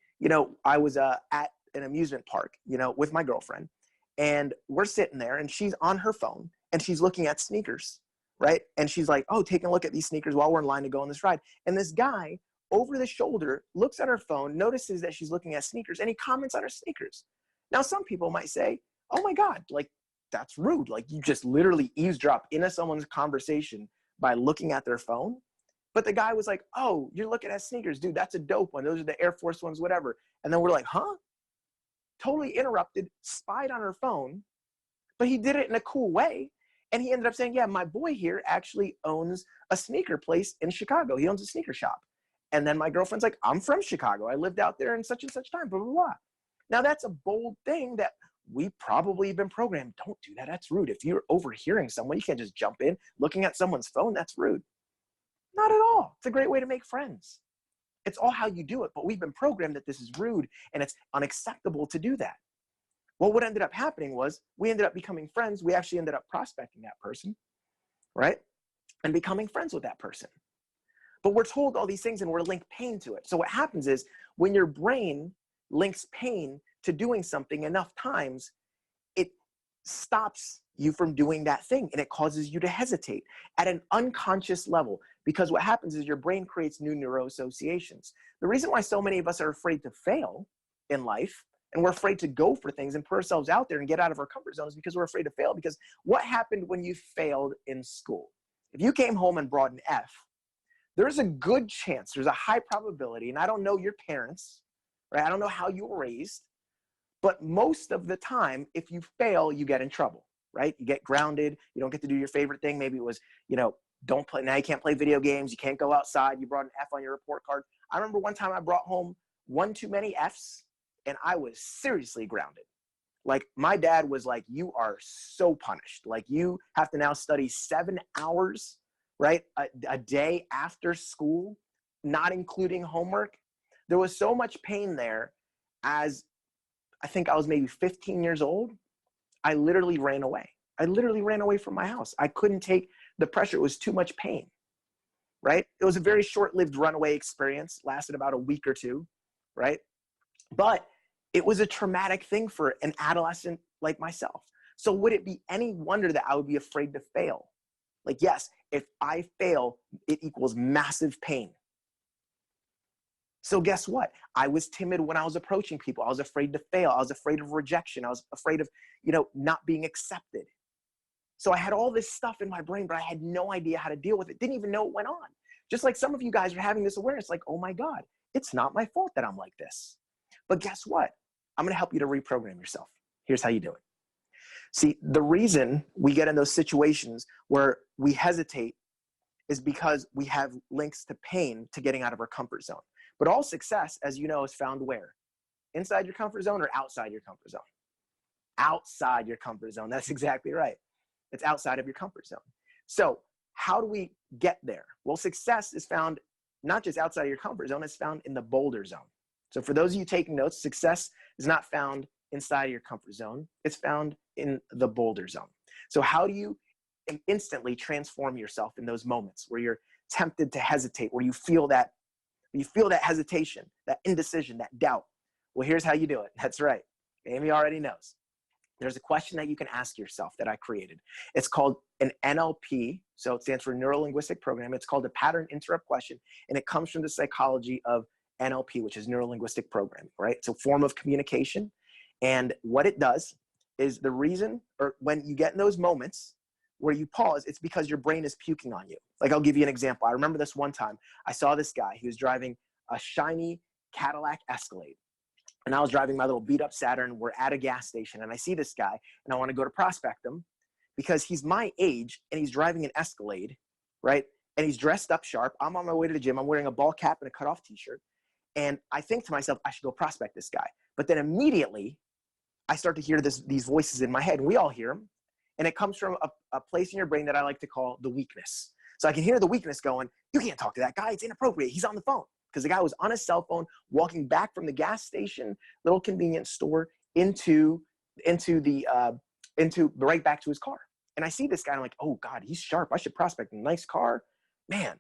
I was at an amusement park, with my girlfriend, and we're sitting there, and she's on her phone, and she's looking at sneakers, right? And she's like, oh, taking a look at these sneakers while we're in line to go on this ride. And this guy over the shoulder looks at her phone, notices that she's looking at sneakers, and he comments on her sneakers. Now, some people might say, oh my God, like, that's rude. Like, you just literally eavesdrop into someone's conversation by looking at their phone. But the guy was like, oh, you're looking at sneakers, dude, that's a dope one. Those are the Air Force ones, whatever. And then we're like, huh? Totally interrupted, spied on her phone, but he did it in a cool way. And he ended up saying, yeah, my boy here actually owns a sneaker place in Chicago. He owns a sneaker shop. And then my girlfriend's like, I'm from Chicago. I lived out there in such and such time, blah, blah, blah. Now that's a bold thing that we probably have been programmed. Don't do that. That's rude. If you're overhearing someone, you can't just jump in. Looking at someone's phone, that's rude. Not at all. It's a great way to make friends. It's all how you do it. But we've been programmed that this is rude and it's unacceptable to do that. Well, what ended up happening was we ended up becoming friends. We actually ended up prospecting that person, right? And becoming friends with that person. But we're told all these things and we're linked pain to it. So what happens is when your brain links pain to doing something enough times, it stops you from doing that thing and it causes you to hesitate at an unconscious level, because what happens is your brain creates new neuroassociations. The reason why so many of us are afraid to fail in life and we're afraid to go for things and put ourselves out there and get out of our comfort zones because we're afraid to fail. Because what happened when you failed in school? If you came home and brought an F, there's a good chance, there's a high probability, and I don't know your parents, right? I don't know how you were raised, but most of the time, if you fail, you get in trouble, right? You get grounded. You don't get to do your favorite thing. Maybe it was, don't play. Now you can't play video games. You can't go outside. You brought an F on your report card. I remember one time I brought home one too many Fs and I was seriously grounded. Like my dad was like, you are so punished. Like you have to now study 7 hours, right? A day after school, not including homework. There was so much pain there. As I think I was maybe 15 years old, I literally ran away. I literally ran away from my house. I couldn't take the pressure. It was too much pain, right? It was a very short-lived runaway experience, lasted about a week or two, right? But it was a traumatic thing for an adolescent like myself. So would it be any wonder that I would be afraid to fail? Like, yes, if I fail, it equals massive pain. So guess what? I was timid when I was approaching people. I was afraid to fail. I was afraid of rejection. I was afraid of, not being accepted. So I had all this stuff in my brain, but I had no idea how to deal with it. Didn't even know it went on. Just like some of you guys are having this awareness, like, oh my God, it's not my fault that I'm like this. But guess what? I'm going to help you to reprogram yourself. Here's how you do it. See, the reason we get in those situations where we hesitate is because we have links to pain to getting out of our comfort zone. But all success, as you know, is found where? Inside your comfort zone or outside your comfort zone? Outside your comfort zone. That's exactly right. It's outside of your comfort zone. So how do we get there? Well, success is found not just outside of your comfort zone, it's found in the boulder zone. So for those of you taking notes, success is not found inside of your comfort zone. It's found in the boulder zone. So how do you instantly transform yourself in those moments where you're tempted to hesitate, where you feel that hesitation, that indecision, that doubt? Well, here's how you do it. That's right. Amy already knows. There's a question that you can ask yourself that I created. It's called an NLP. So it stands for Neuro Linguistic Program. It's called a pattern interrupt question. And it comes from the psychology of NLP, which is Neuro Linguistic Programming, right? It's a form of communication. And what it does is the reason, or when you get in those moments where you pause, it's because your brain is puking on you. Like I'll give you an example. I remember this one time, I saw this guy. He was driving a shiny Cadillac Escalade. And I was driving my little beat up Saturn. We're at a gas station and I see this guy and I want to go to prospect him because he's my age and he's driving an Escalade, right? And he's dressed up sharp. I'm on my way to the gym. I'm wearing a ball cap and a cutoff t-shirt. And I think to myself, I should go prospect this guy. But then immediately I start to hear these voices in my head, and we all hear them. And it comes from a place in your brain that I like to call the weakness. So I can hear the weakness going, you can't talk to that guy. It's inappropriate. He's on the phone. Because the guy was on his cell phone, walking back from the gas station, little convenience store, into right back to his car. And I see this guy, and I'm like, oh God, he's sharp. I should prospect him. Nice car. Man,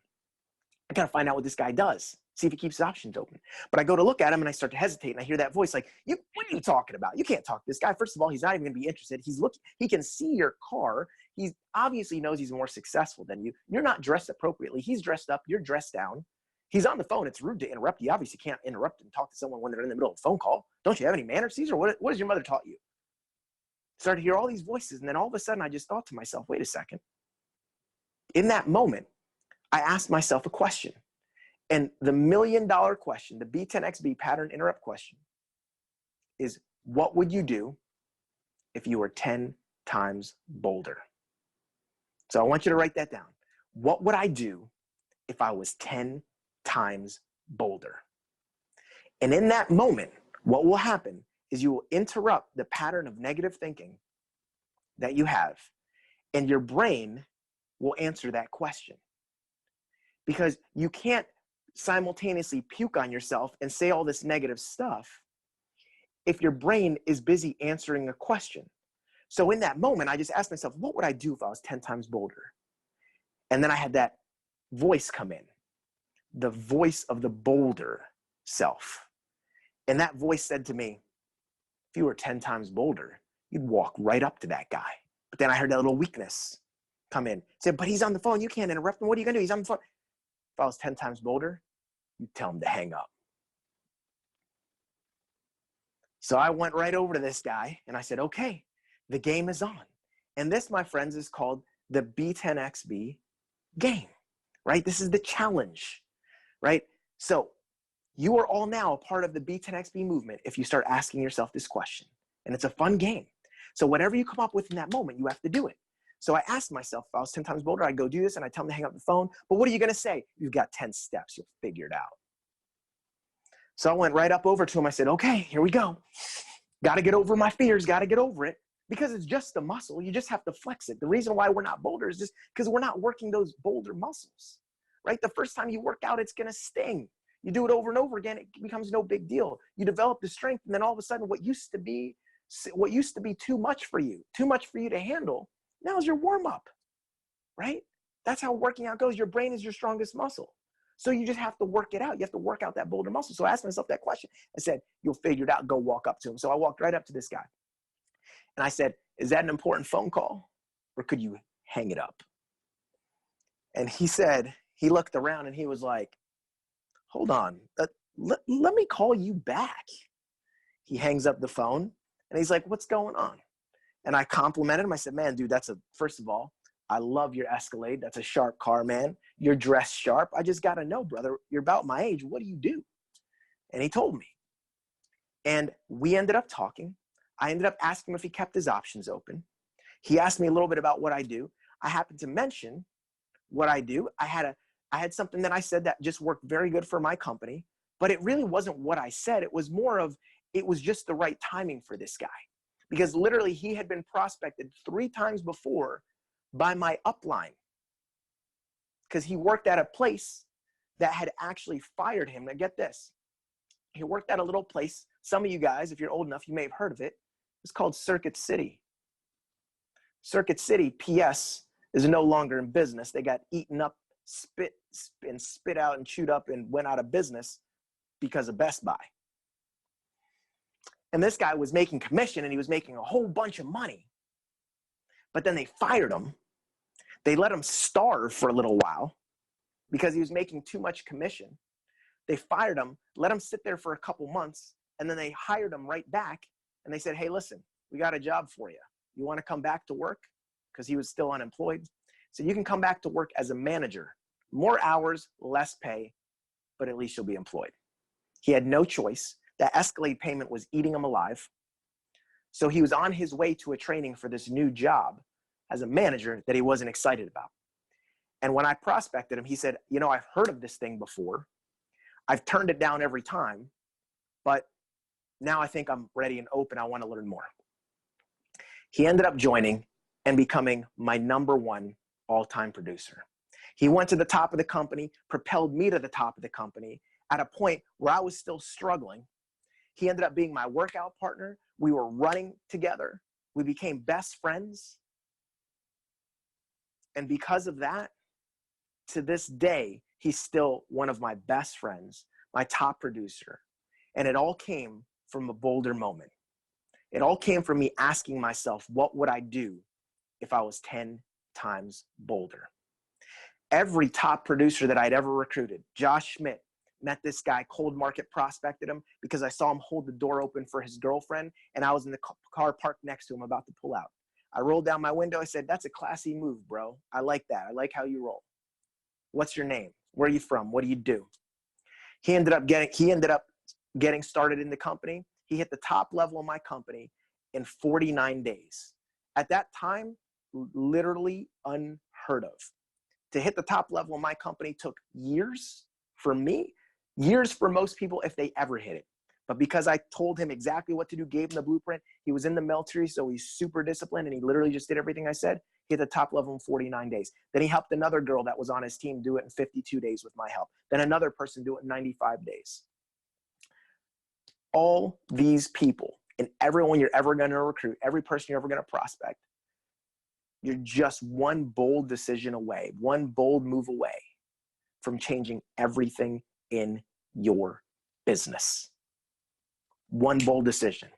I gotta find out what this guy does. See if he keeps his options open. But I go to look at him and I start to hesitate, and I hear that voice like, what are you talking about? You can't talk to this guy. First of all, he's not even gonna be interested. He can see your car. He obviously knows he's more successful than you. You're not dressed appropriately. He's dressed up, you're dressed down. He's on the phone. It's rude to interrupt. You obviously can't interrupt and talk to someone when they're in the middle of a phone call. Don't you have any manners, Cesar? What has your mother taught you? Started to hear all these voices, and then all of a sudden I just thought to myself, wait a second. In that moment, I asked myself a question. And the $1 million question, the B10XB pattern interrupt question, is what would you do if you were 10 times bolder? So I want you to write that down. What would I do if I was 10 times bolder? And in that moment, what will happen is you will interrupt the pattern of negative thinking that you have, and your brain will answer that question. Because you can't simultaneously puke on yourself and say all this negative stuff if your brain is busy answering a question. So in that moment, I just asked myself, what would I do if I was 10 times bolder? And then I had that voice come in, the voice of the bolder self. And that voice said to me, if you were 10 times bolder, you'd walk right up to that guy. But then I heard that little weakness come in. Said, but he's on the phone. You can't interrupt him. What are you going to do? He's on the phone. If I was 10 times bolder, you'd tell him to hang up. So I went right over to this guy and I said, okay, the game is on. And this, my friends, is called the B10XB game, right? This is the challenge, right? So you are all now a part of the B10XB movement if you start asking yourself this question. And it's a fun game. So whatever you come up with in that moment, you have to do it. So I asked myself, if I was 10 times bolder, I'd go do this, and I tell them to hang up the phone. But what are you going to say? You've got 10 steps. You'll figure it out. So I went right up over to him. I said, okay, here we go. Got to get over my fears. Got to get over it. Because it's just a muscle. You just have to flex it. The reason why we're not bolder is just because we're not working those boulder muscles, right? The first time you work out, it's going to sting. You do it over and over again, it becomes no big deal. You develop the strength, and then all of a sudden what used to be too much for you to handle, now is your warm-up, right? That's how working out goes. Your brain is your strongest muscle. So you just have to work it out. You have to work out that boulder muscle. So I asked myself that question. I said, you'll figure it out. Go walk up to him. So I walked right up to this guy. And I said, is that an important phone call, or could you hang it up? And he said, he looked around and he was like, hold on, let me call you back. He hangs up the phone and he's like, what's going on? And I complimented him. I said, man, dude, first of all, I love your Escalade. That's a sharp car, man. You're dressed sharp. I just got to know, brother, you're about my age. What do you do? And he told me. And we ended up talking. I ended up asking him if he kept his options open. He asked me a little bit about what I do. I happened to mention what I do. I had something that I said that just worked very good for my company, but it really wasn't what I said. It was just the right timing for this guy, because literally he had been prospected 3 times before by my upline, because he worked at a place that had actually fired him. Now get this. He worked at a little place. Some of you guys, if you're old enough, you may have heard of it. It's called Circuit City. Circuit City, PS, is no longer in business. They got eaten up, spit out and chewed up and went out of business because of Best Buy. And this guy was making commission, and he was making a whole bunch of money. But then they fired him. They let him starve for a little while because he was making too much commission. They fired him, let him sit there for a couple months, and then they hired him right back. And they said, hey, listen, we got a job for you. You want to come back to work? Because he was still unemployed. So you can come back to work as a manager. More hours, less pay, but at least you'll be employed. He had no choice. That Escalade payment was eating him alive. So he was on his way to a training for this new job as a manager that he wasn't excited about. And when I prospected him, he said, you know, I've heard of this thing before. I've turned it down every time, but now I think I'm ready and open. I want to learn more. He ended up joining and becoming my #1 all-time producer. He went to the top of the company, propelled me to the top of the company at a point where I was still struggling. He ended up being my workout partner. We were running together. We became best friends. And because of that, to this day, he's still one of my best friends, my top producer. And it all came from a bolder moment. It all came from me asking myself, what would I do if I was 10 times bolder? Every top producer that I'd ever recruited, Josh Schmidt, met this guy, cold market prospected him because I saw him hold the door open for his girlfriend, and I was in the car parked next to him about to pull out. I rolled down my window. I said, that's a classy move, bro. I like that. I like how you roll. What's your name? Where are you from? What do you do? He ended up getting started in the company. He hit the top level of my company in 49 days. At that time, literally unheard of. To hit the top level of my company took years for me, years for most people if they ever hit it. But because I told him exactly what to do, gave him the blueprint, he was in the military, so he's super disciplined, and he literally just did everything I said. He hit the top level in 49 days. Then he helped another girl that was on his team do it in 52 days with my help. Then another person do it in 95 days. All these people and everyone you're ever going to recruit, every person you're ever going to prospect, you're just one bold decision away, one bold move away from changing everything in your business. One bold decision.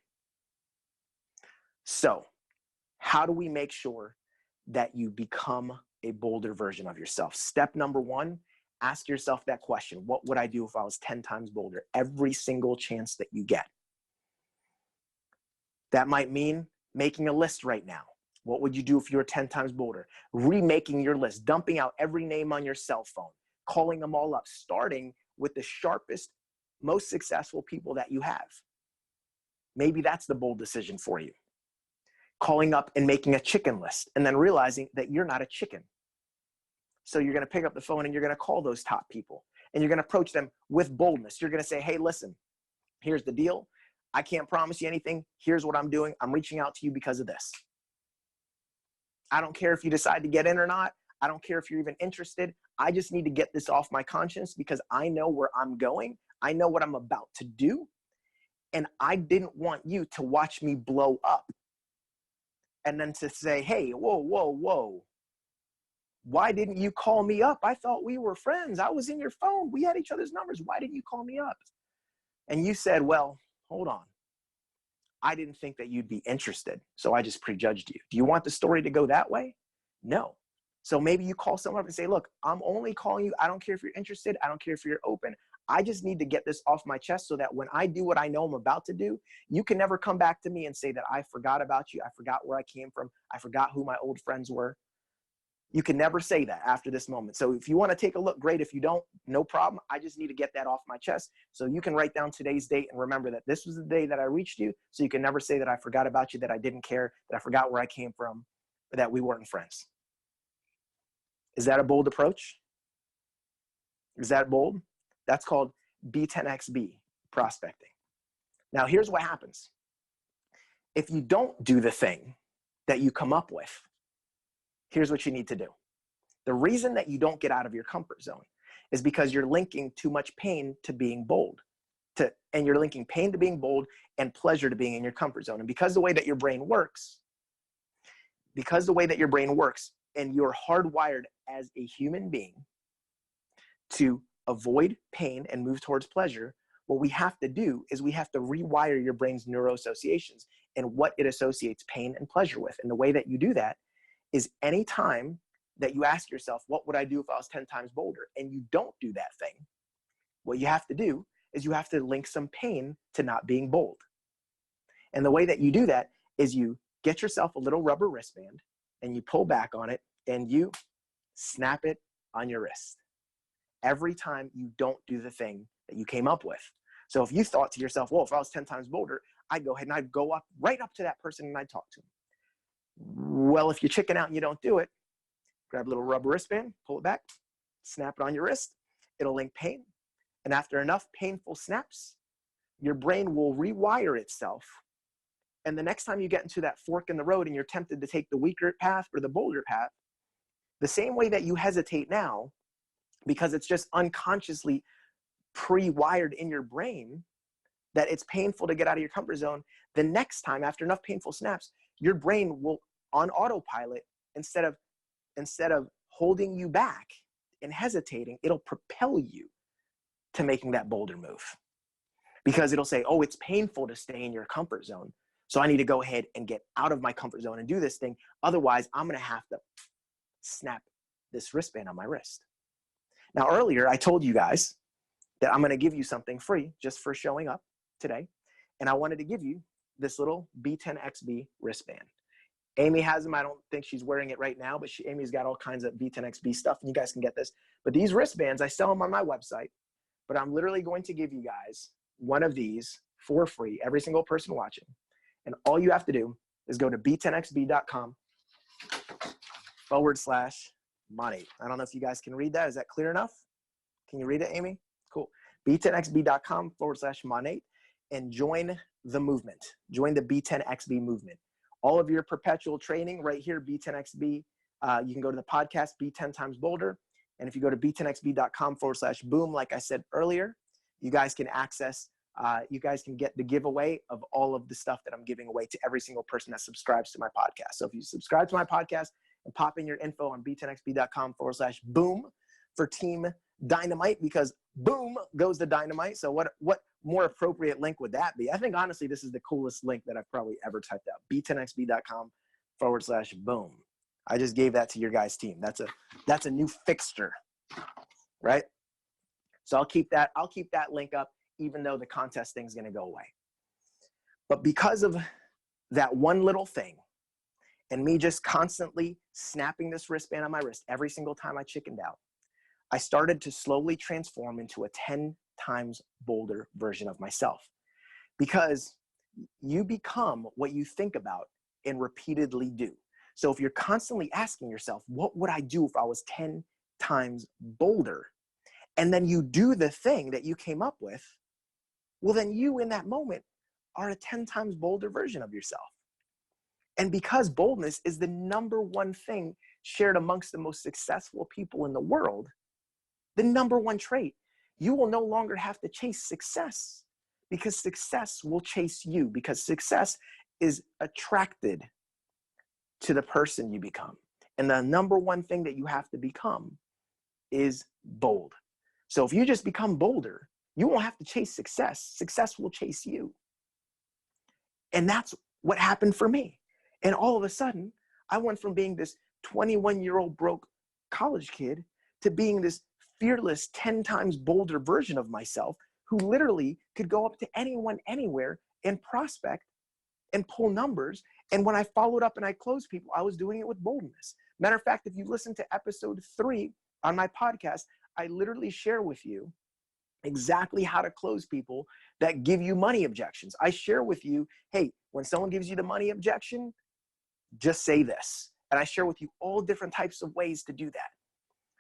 So, how do we make sure that you become a bolder version of yourself? Step number 1, ask yourself that question. What would I do if I was 10 times bolder? Every single chance that you get. That might mean making a list right now. What would you do if you were 10 times bolder? Remaking your list, dumping out every name on your cell phone, calling them all up, starting with the sharpest, most successful people that you have. Maybe that's the bold decision for you. calling up and making a chicken list and then realizing that you're not a chicken. So you're going to pick up the phone and you're going to call those top people and you're going to approach them with boldness. You're going to say, hey, listen, here's the deal. I can't promise you anything. Here's what I'm doing. I'm reaching out to you because of this. I don't care if you decide to get in or not. I don't care if you're even interested. I just need to get this off my conscience because I know where I'm going. I know what I'm about to do. And I didn't want you to watch me blow up. And then to say, hey, whoa, whoa, whoa. Why didn't you call me up? I thought we were friends. I was in your phone. We had each other's numbers. Why didn't you call me up? And you said, well, hold on. I didn't think that you'd be interested, so I just prejudged you. Do you want the story to go that way? No. So maybe you call someone up and say, look, I'm only calling you. I don't care if you're interested. I don't care if you're open. I just need to get this off my chest so that when I do what I know I'm about to do, you can never come back to me and say that I forgot about you. I forgot where I came from. I forgot who my old friends were. You can never say that after this moment. So if you want to take a look, great. If you don't, no problem. I just need to get that off my chest. So you can write down today's date and remember that this was the day that I reached you. So you can never say that I forgot about you, that I didn't care, that I forgot where I came from, or that we weren't friends. Is that a bold approach? Is that bold? That's called B10XB prospecting. Now here's what happens. If you don't do the thing that you come up with, here's what you need to do. The reason that you don't get out of your comfort zone is because you're linking too much pain to being bold. And you're linking pain to being bold and pleasure to being in your comfort zone. And because the way that your brain works, and you're hardwired as a human being to avoid pain and move towards pleasure, what we have to do is we have to rewire your brain's neuroassociations and what it associates pain and pleasure with. And the way that you do that is any time that you ask yourself, what would I do if I was 10 times bolder? And you don't do that thing. What you have to do is you have to link some pain to not being bold. And the way that you do that is you get yourself a little rubber wristband and you pull back on it and you snap it on your wrist every time you don't do the thing that you came up with. So if you thought to yourself, well, if I was 10 times bolder, I'd go ahead and I'd go up right up to that person and I'd talk to him. Well, if you chicken out and you don't do it, grab a little rubber wristband, pull it back, snap it on your wrist. It'll link pain. And after enough painful snaps, your brain will rewire itself. And the next time you get into that fork in the road and you're tempted to take the weaker path or the bolder path, the same way that you hesitate now, because it's just unconsciously pre-wired in your brain that it's painful to get out of your comfort zone, the next time, after enough painful snaps, your brain will, on autopilot, instead of holding you back and hesitating, it'll propel you to making that bolder move. Because it'll say, oh, it's painful to stay in your comfort zone. So I need to go ahead and get out of my comfort zone and do this thing. Otherwise, I'm going to have to snap this wristband on my wrist. Now, earlier, I told you guys that I'm going to give you something free just for showing up today. And I wanted to give you this little B10XB wristband. Amy has them. I don't think she's wearing it right now, but Amy's got all kinds of B10XB stuff, and you guys can get this. But these wristbands, I sell them on my website, but I'm literally going to give you guys one of these for free, every single person watching. And all you have to do is go to b10xb.com/money. I don't know if you guys can read that. Is that clear enough? Can you read it, Amy? Cool. b10xb.com/money and join the movement. Join the B10XB movement. All of your perpetual training right here, B10XB. You can go to the podcast, B10 times bolder. And if you go to b10xb.com/boom, like I said earlier, you guys can access, you guys can get the giveaway of all of the stuff that I'm giving away to every single person that subscribes to my podcast. So if you subscribe to my podcast and pop in your info on b10xb.com/boom for Team Dynamite, because boom goes the dynamite. So what more appropriate link would that be? I think honestly, this is the coolest link that I've probably ever typed out. b10xb.com/boom. I just gave that to your guys' team. That's a new fixture, right? So I'll keep that link up, even though the contest thing's gonna go away. But because of that one little thing, and me just constantly snapping this wristband on my wrist every single time I chickened out, I started to slowly transform into a 10 times bolder version of myself. Because you become what you think about and repeatedly do. So if you're constantly asking yourself, what would I do if I was 10 times bolder? And then you do the thing that you came up with, well, then you in that moment are a 10 times bolder version of yourself. And because boldness is the number one thing shared amongst the most successful people in the world, the number one trait, you will no longer have to chase success, because success will chase you, because success is attracted to the person you become. And the number one thing that you have to become is bold. So if you just become bolder, you won't have to chase success. Success will chase you. And that's what happened for me. And all of a sudden, I went from being this 21-year-old broke college kid to being this fearless 10 times bolder version of myself, who literally could go up to anyone, anywhere, and prospect and pull numbers. And when I followed up and I closed people, I was doing it with boldness. Matter of fact, if you listen to episode 3 on my podcast, I literally share with you exactly how to close people that give you money objections. I share with you, hey, when someone gives you the money objection, just say this. And I share with you all different types of ways to do that.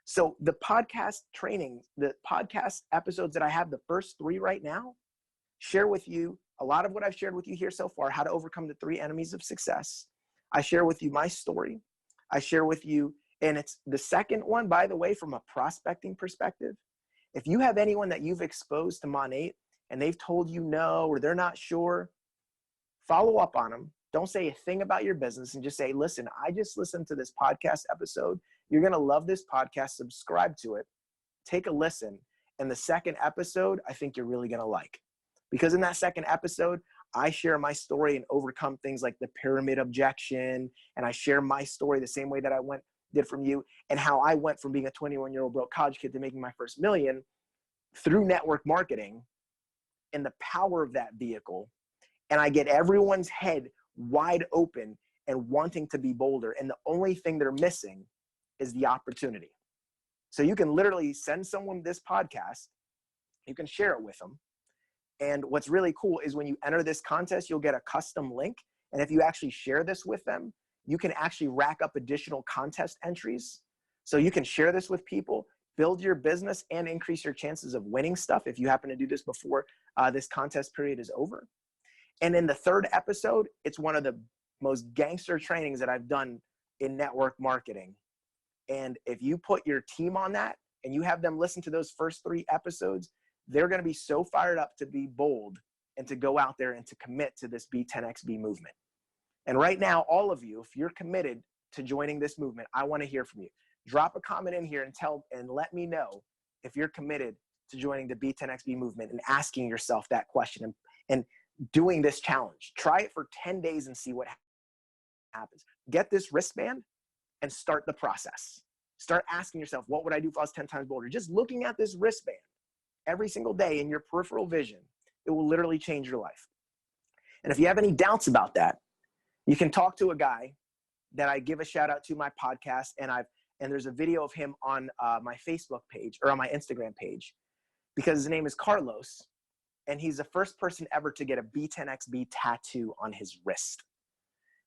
So the podcast training, the podcast episodes that I have, the first 3 right now, share with you a lot of what I've shared with you here so far, how to overcome the 3 enemies of success. I share with you my story. I share with you, and it's the second one, by the way, from a prospecting perspective. If you have anyone that you've exposed to Monate and they've told you no, or they're not sure, follow up on them. Don't say a thing about your business, and just say, listen, I just listened to this podcast episode. You're going to love this podcast. Subscribe to it. Take a listen. And the second episode, I think you're really going to like. Because in that second episode, I share my story and overcome things like the pyramid objection. And I share my story the same way that I did from you, and how I went from being a 21-year-old broke college kid to making my first million through network marketing, and the power of that vehicle. And I get everyone's head wide open and wanting to be bolder. And the only thing they're missing is the opportunity. So you can literally send someone this podcast. You can share it with them. And what's really cool is when you enter this contest, you'll get a custom link. And if you actually share this with them, you can actually rack up additional contest entries. So you can share this with people, build your business, and increase your chances of winning stuff if you happen to do this before this contest period is over. And in the third episode, it's one of the most gangster trainings that I've done in network marketing. And if you put your team on that and you have them listen to those first 3 episodes, they're going to be so fired up to be bold and to go out there and to commit to this B10XB movement. And right now, all of you, if you're committed to joining this movement, I want to hear from you. Drop a comment in here and let me know if you're committed to joining the B10XB movement and asking yourself that question and doing this challenge. Try it for 10 days and see what happens. Get this wristband and start the process. Start asking yourself, what would I do if I was 10 times bolder? Just looking at this wristband every single day in your peripheral vision, it will literally change your life. And if you have any doubts about that, you can talk to a guy that I give a shout out to my podcast, and there's a video of him on my Facebook page or on my Instagram page, because his name is Carlos, and he's the first person ever to get a B10XB tattoo on his wrist.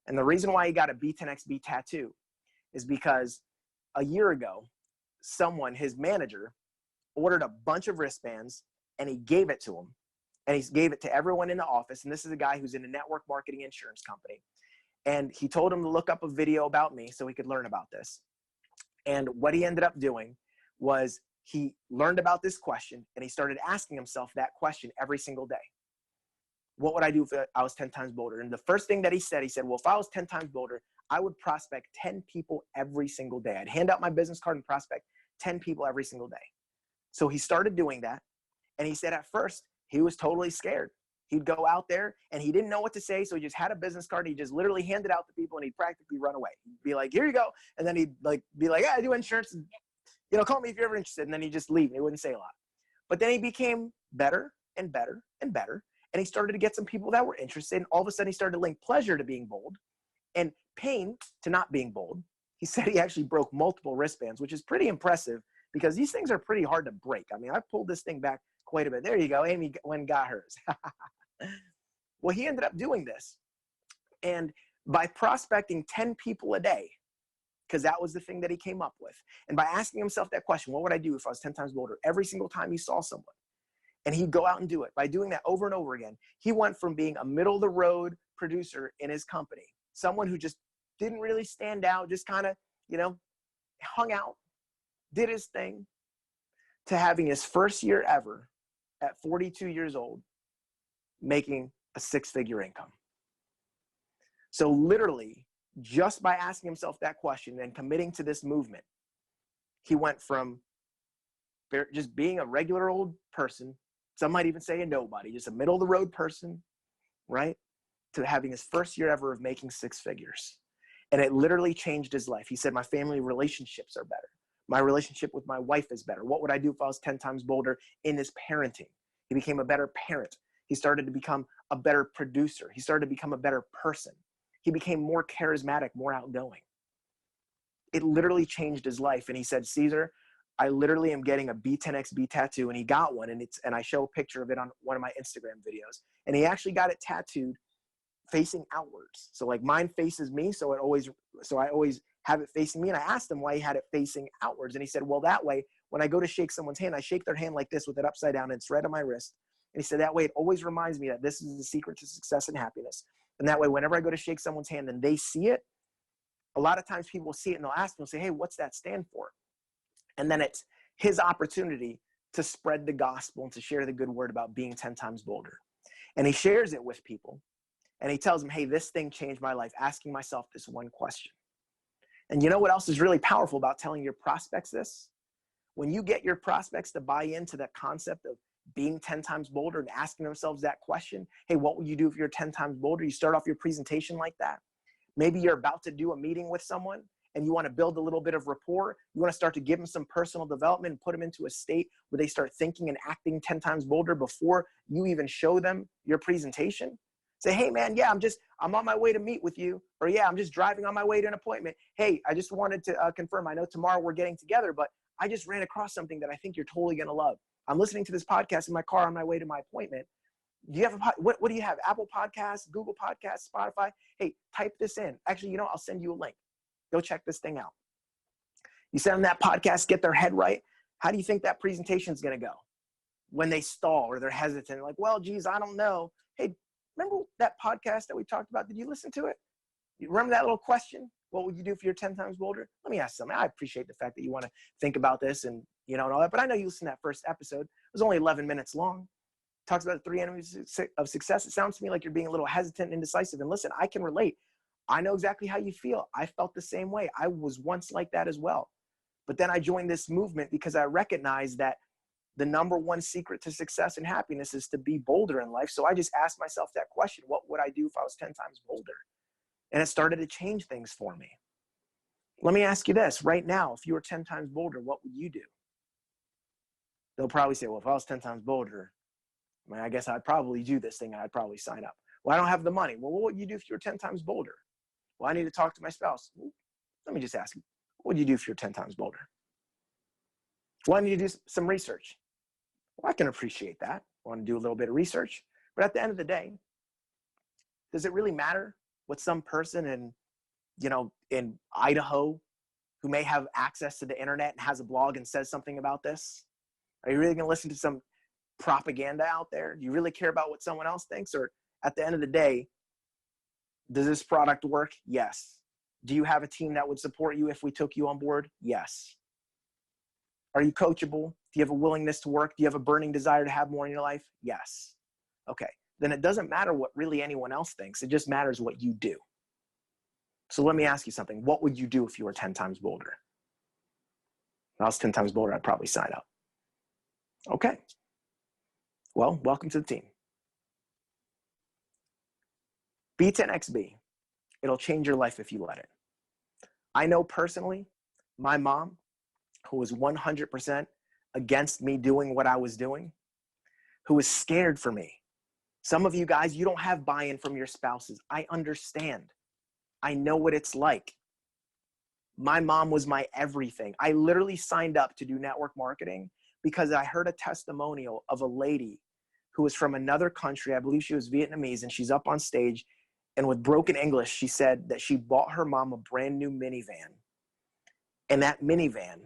And the reason why he got a B10XB tattoo is because a year ago, his manager, ordered a bunch of wristbands, and he gave it to him. And he gave it to everyone in the office. And this is a guy who's in a network marketing insurance company. And he told him to look up a video about me so he could learn about this. And what he ended up doing was he learned about this question, and he started asking himself that question every single day. What would I do if I was 10 times bolder? And the first thing that he said, well, if I was 10 times bolder, I would prospect 10 people every single day. I'd hand out my business card and prospect 10 people every single day. So he started doing that. And he said at first, he was totally scared. He'd go out there and he didn't know what to say. So he just had a business card. He just literally handed out to people, and he'd practically run away. He'd be like, here you go. And then he'd be like, yeah, I do insurance. And, call me if you're ever interested. And then he'd just leave. He wouldn't say a lot. But then he became better and better and better. And he started to get some people that were interested. And all of a sudden he started to link pleasure to being bold and pain to not being bold. He said he actually broke multiple wristbands, which is pretty impressive because these things are pretty hard to break. I mean, I pulled this thing back quite a bit. There you go. Amy went and got hers. Well, he ended up doing this. And by prospecting 10 people a day, because that was the thing that he came up with. And by asking himself that question, what would I do if I was 10 times bolder? Every single time he saw someone, and he'd go out and do it. By doing that over and over again, he went from being a middle of the road producer in his company, someone who just didn't really stand out, just kind of, hung out, did his thing, to having his first year ever at 42 years old, making a six-figure income. So literally, just by asking himself that question and committing to this movement, he went from just being a regular old person, some might even say a nobody, just a middle of the road person, right, to having his first year ever of making six figures. And it literally changed his life. He said, my family relationships are better. My relationship with my wife is better. What would I do if I was 10 times bolder in his parenting? He became a better parent. He started to become a better producer. He started to become a better person. He became more charismatic, more outgoing. It literally changed his life. And he said, Cesar, I literally am getting a B10XB tattoo, and he got one. And I show a picture of it on one of my Instagram videos. And he actually got it tattooed facing outwards. So like mine faces me. So I always have it facing me. And I asked him why he had it facing outwards. And he said, well, that way, when I go to shake someone's hand, I shake their hand like this with it upside down, and it's right on my wrist. And he said, that way it always reminds me that this is the secret to success and happiness. And that way, whenever I go to shake someone's hand and they see it, a lot of times people will see it and they'll ask me, say, hey, what's that stand for? And then it's his opportunity to spread the gospel and to share the good word about being 10 times bolder. And he shares it with people. And he tells them, hey, this thing changed my life, asking myself this one question. And you know what else is really powerful about telling your prospects this? When you get your prospects to buy into that concept of being 10 times bolder and asking themselves that question, hey, what would you do if you're 10 times bolder? You start off your presentation like that. Maybe you're about to do a meeting with someone and you want to build a little bit of rapport. You want to start to give them some personal development and put them into a state where they start thinking and acting 10 times bolder before you even show them your presentation. Say, hey man, yeah, I'm on my way to meet with you. Or yeah, I'm just driving on my way to an appointment. Hey, I just wanted to confirm, I know tomorrow we're getting together, but I just ran across something that I think you're totally going to love. I'm listening to this podcast in my car on my way to my appointment. Do you have what do you have? Apple Podcasts, Google Podcasts, Spotify? Hey, type this in. Actually, I'll send you a link. Go check this thing out. You send them that podcast, get their head right. How do you think that presentation is going to go? When they stall or they're hesitant, like, well, geez, I don't know. Hey, remember that podcast that we talked about? Did you listen to it? You remember that little question? What would you do if you're 10 times bolder? Let me ask something. I appreciate the fact that you want to think about this and, and all that, but I know you listened to that first episode. It was only 11 minutes long. It talks about the 3 enemies of success. It sounds to me like you're being a little hesitant and indecisive. And listen, I can relate. I know exactly how you feel. I felt the same way. I was once like that as well. But then I joined this movement because I recognized that the number one secret to success and happiness is to be bolder in life. So I just asked myself that question: what would I do if I was 10 times bolder? And it started to change things for me. Let me ask you this right now. If you were 10 times bolder, what would you do? They'll probably say, well, if I was 10 times bolder, I guess I'd probably do this thing. I'd probably sign up. Well, I don't have the money. Well, what would you do if you were 10 times bolder? Well, I need to talk to my spouse. Let me just ask you, what would you do if you're 10 times bolder? Well, I need to do some research. Well, I can appreciate that. I want to do a little bit of research. But at the end of the day, does it really matter what some person in Idaho who may have access to the internet and has a blog and says something about this? Are you really going to listen to some propaganda out there? Do you really care about what someone else thinks? Or at the end of the day, does this product work? Yes. Do you have a team that would support you if we took you on board? Yes. Are you coachable? Do you have a willingness to work? Do you have a burning desire to have more in your life? Yes. Okay. Then it doesn't matter what really anyone else thinks. It just matters what you do. So let me ask you something. What would you do if you were 10 times bolder? If I was 10 times bolder, I'd probably sign up. Okay. Well, welcome to the team. B10XB. It'll change your life if you let it. I know personally, my mom, who was 100% against me doing what I was doing, who was scared for me. Some of you guys, you don't have buy-in from your spouses. I understand. I know what it's like. My mom was my everything. I literally signed up to do network marketing because I heard a testimonial of a lady who was from another country. I believe she was Vietnamese, and she's up on stage And with broken English, she said that she bought her mom a brand new minivan. And that minivan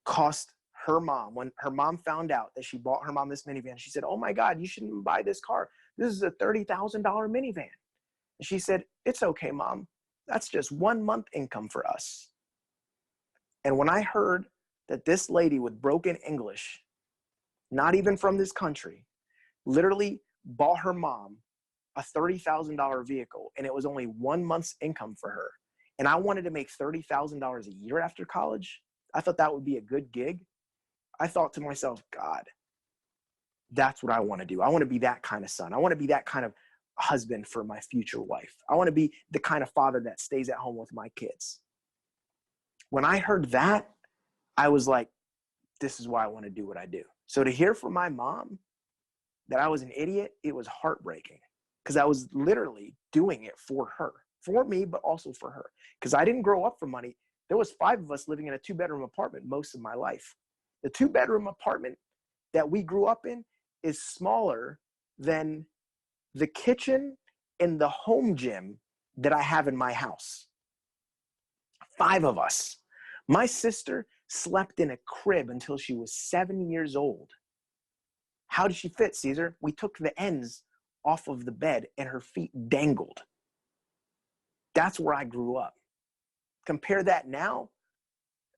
cost her mom, when her mom found out that she bought her mom this minivan, she said, "Oh my God, you shouldn't buy this car. This is a $30,000 minivan." And she said, "It's okay, Mom. That's just 1 month income for us." And when I heard that this lady with broken English, not even from this country, literally bought her mom a $30,000 vehicle, and it was only 1 month's income for her, and I wanted to make $30,000 a year after college, I thought that would be a good gig. I thought to myself, God, that's what I want to do. I want to be that kind of son. I want to be that kind of husband for my future wife. I want to be the kind of father that stays at home with my kids. When I heard that, I was like, this is why I want to do what I do. So to hear from my mom that I was an idiot, it was heartbreaking, because I was literally doing it for her, for me, but also for her, because I didn't grow up for money. There was 5 of us living in a 2-bedroom apartment most of my life. The 2-bedroom apartment that we grew up in is smaller than the kitchen and the home gym that I have in my house. 5 of us. My sister slept in a crib until she was 7 years old. How did she fit, Cesar? We took the ends off of the bed and her feet dangled. That's where I grew up. Compare that now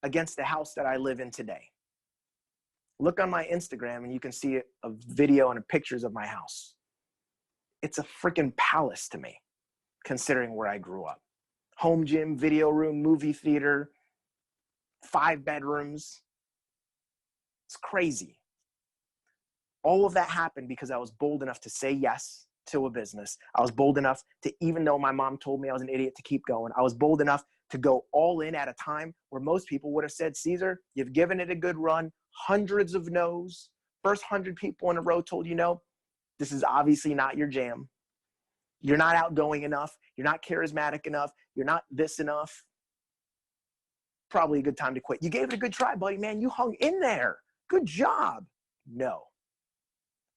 against the house that I live in today. Look on my Instagram and you can see a video and pictures of my house. It's a freaking palace to me, considering where I grew up. Home gym, video room, movie theater, 5 bedrooms. It's crazy. All of that happened because I was bold enough to say yes to a business. I was bold enough to, even though my mom told me I was an idiot, to keep going. I was bold enough to go all in at a time where most people would have said, Cesar, you've given it a good run, hundreds of no's. First 100 people in a row told you no. This is obviously not your jam. You're not outgoing enough. You're not charismatic enough. You're not this enough. Probably a good time to quit. You gave it a good try, buddy, man. You hung in there. Good job. No.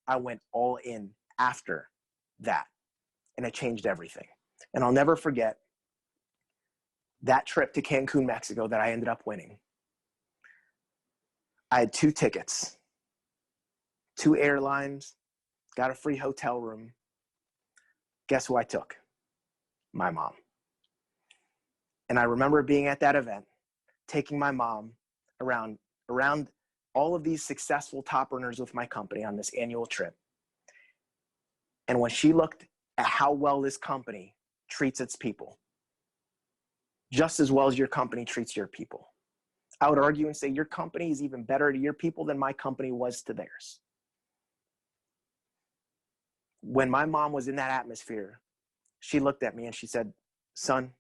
I went all in after that, and it changed everything. And I'll never forget that trip to Cancun, Mexico that I ended up winning. I had 2 tickets, 2 airlines, got a free hotel room. Guess who I took? My mom. And I remember being at that event, taking my mom around all of these successful top earners with my company on this annual trip. And when she looked at how well this company treats its people, just as well as your company treats your people, I would argue and say your company is even better to your people than my company was to theirs. When my mom was in that atmosphere, she looked at me and she said, son,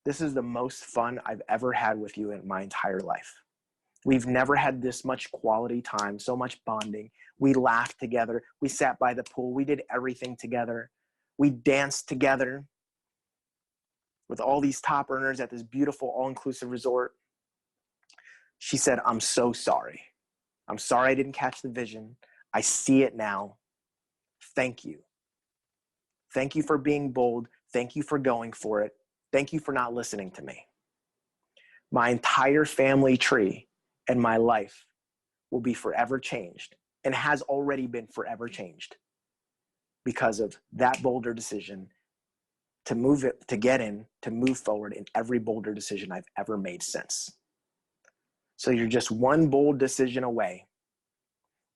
this is the most fun I've ever had with you in my entire life. We've never had this much quality time, so much bonding. We laughed together. We sat by the pool. We did everything together. We danced together with all these top earners at this beautiful all-inclusive resort. She said, I'm so sorry. I'm sorry I didn't catch the vision. I see it now. Thank you. Thank you for being bold. Thank you for going for it. Thank you for not listening to me. My entire family tree and my life will be forever changed, and has already been forever changed because of that bolder decision to move it, to get in, to move forward in every bolder decision I've ever made since. So you're just one bold decision away,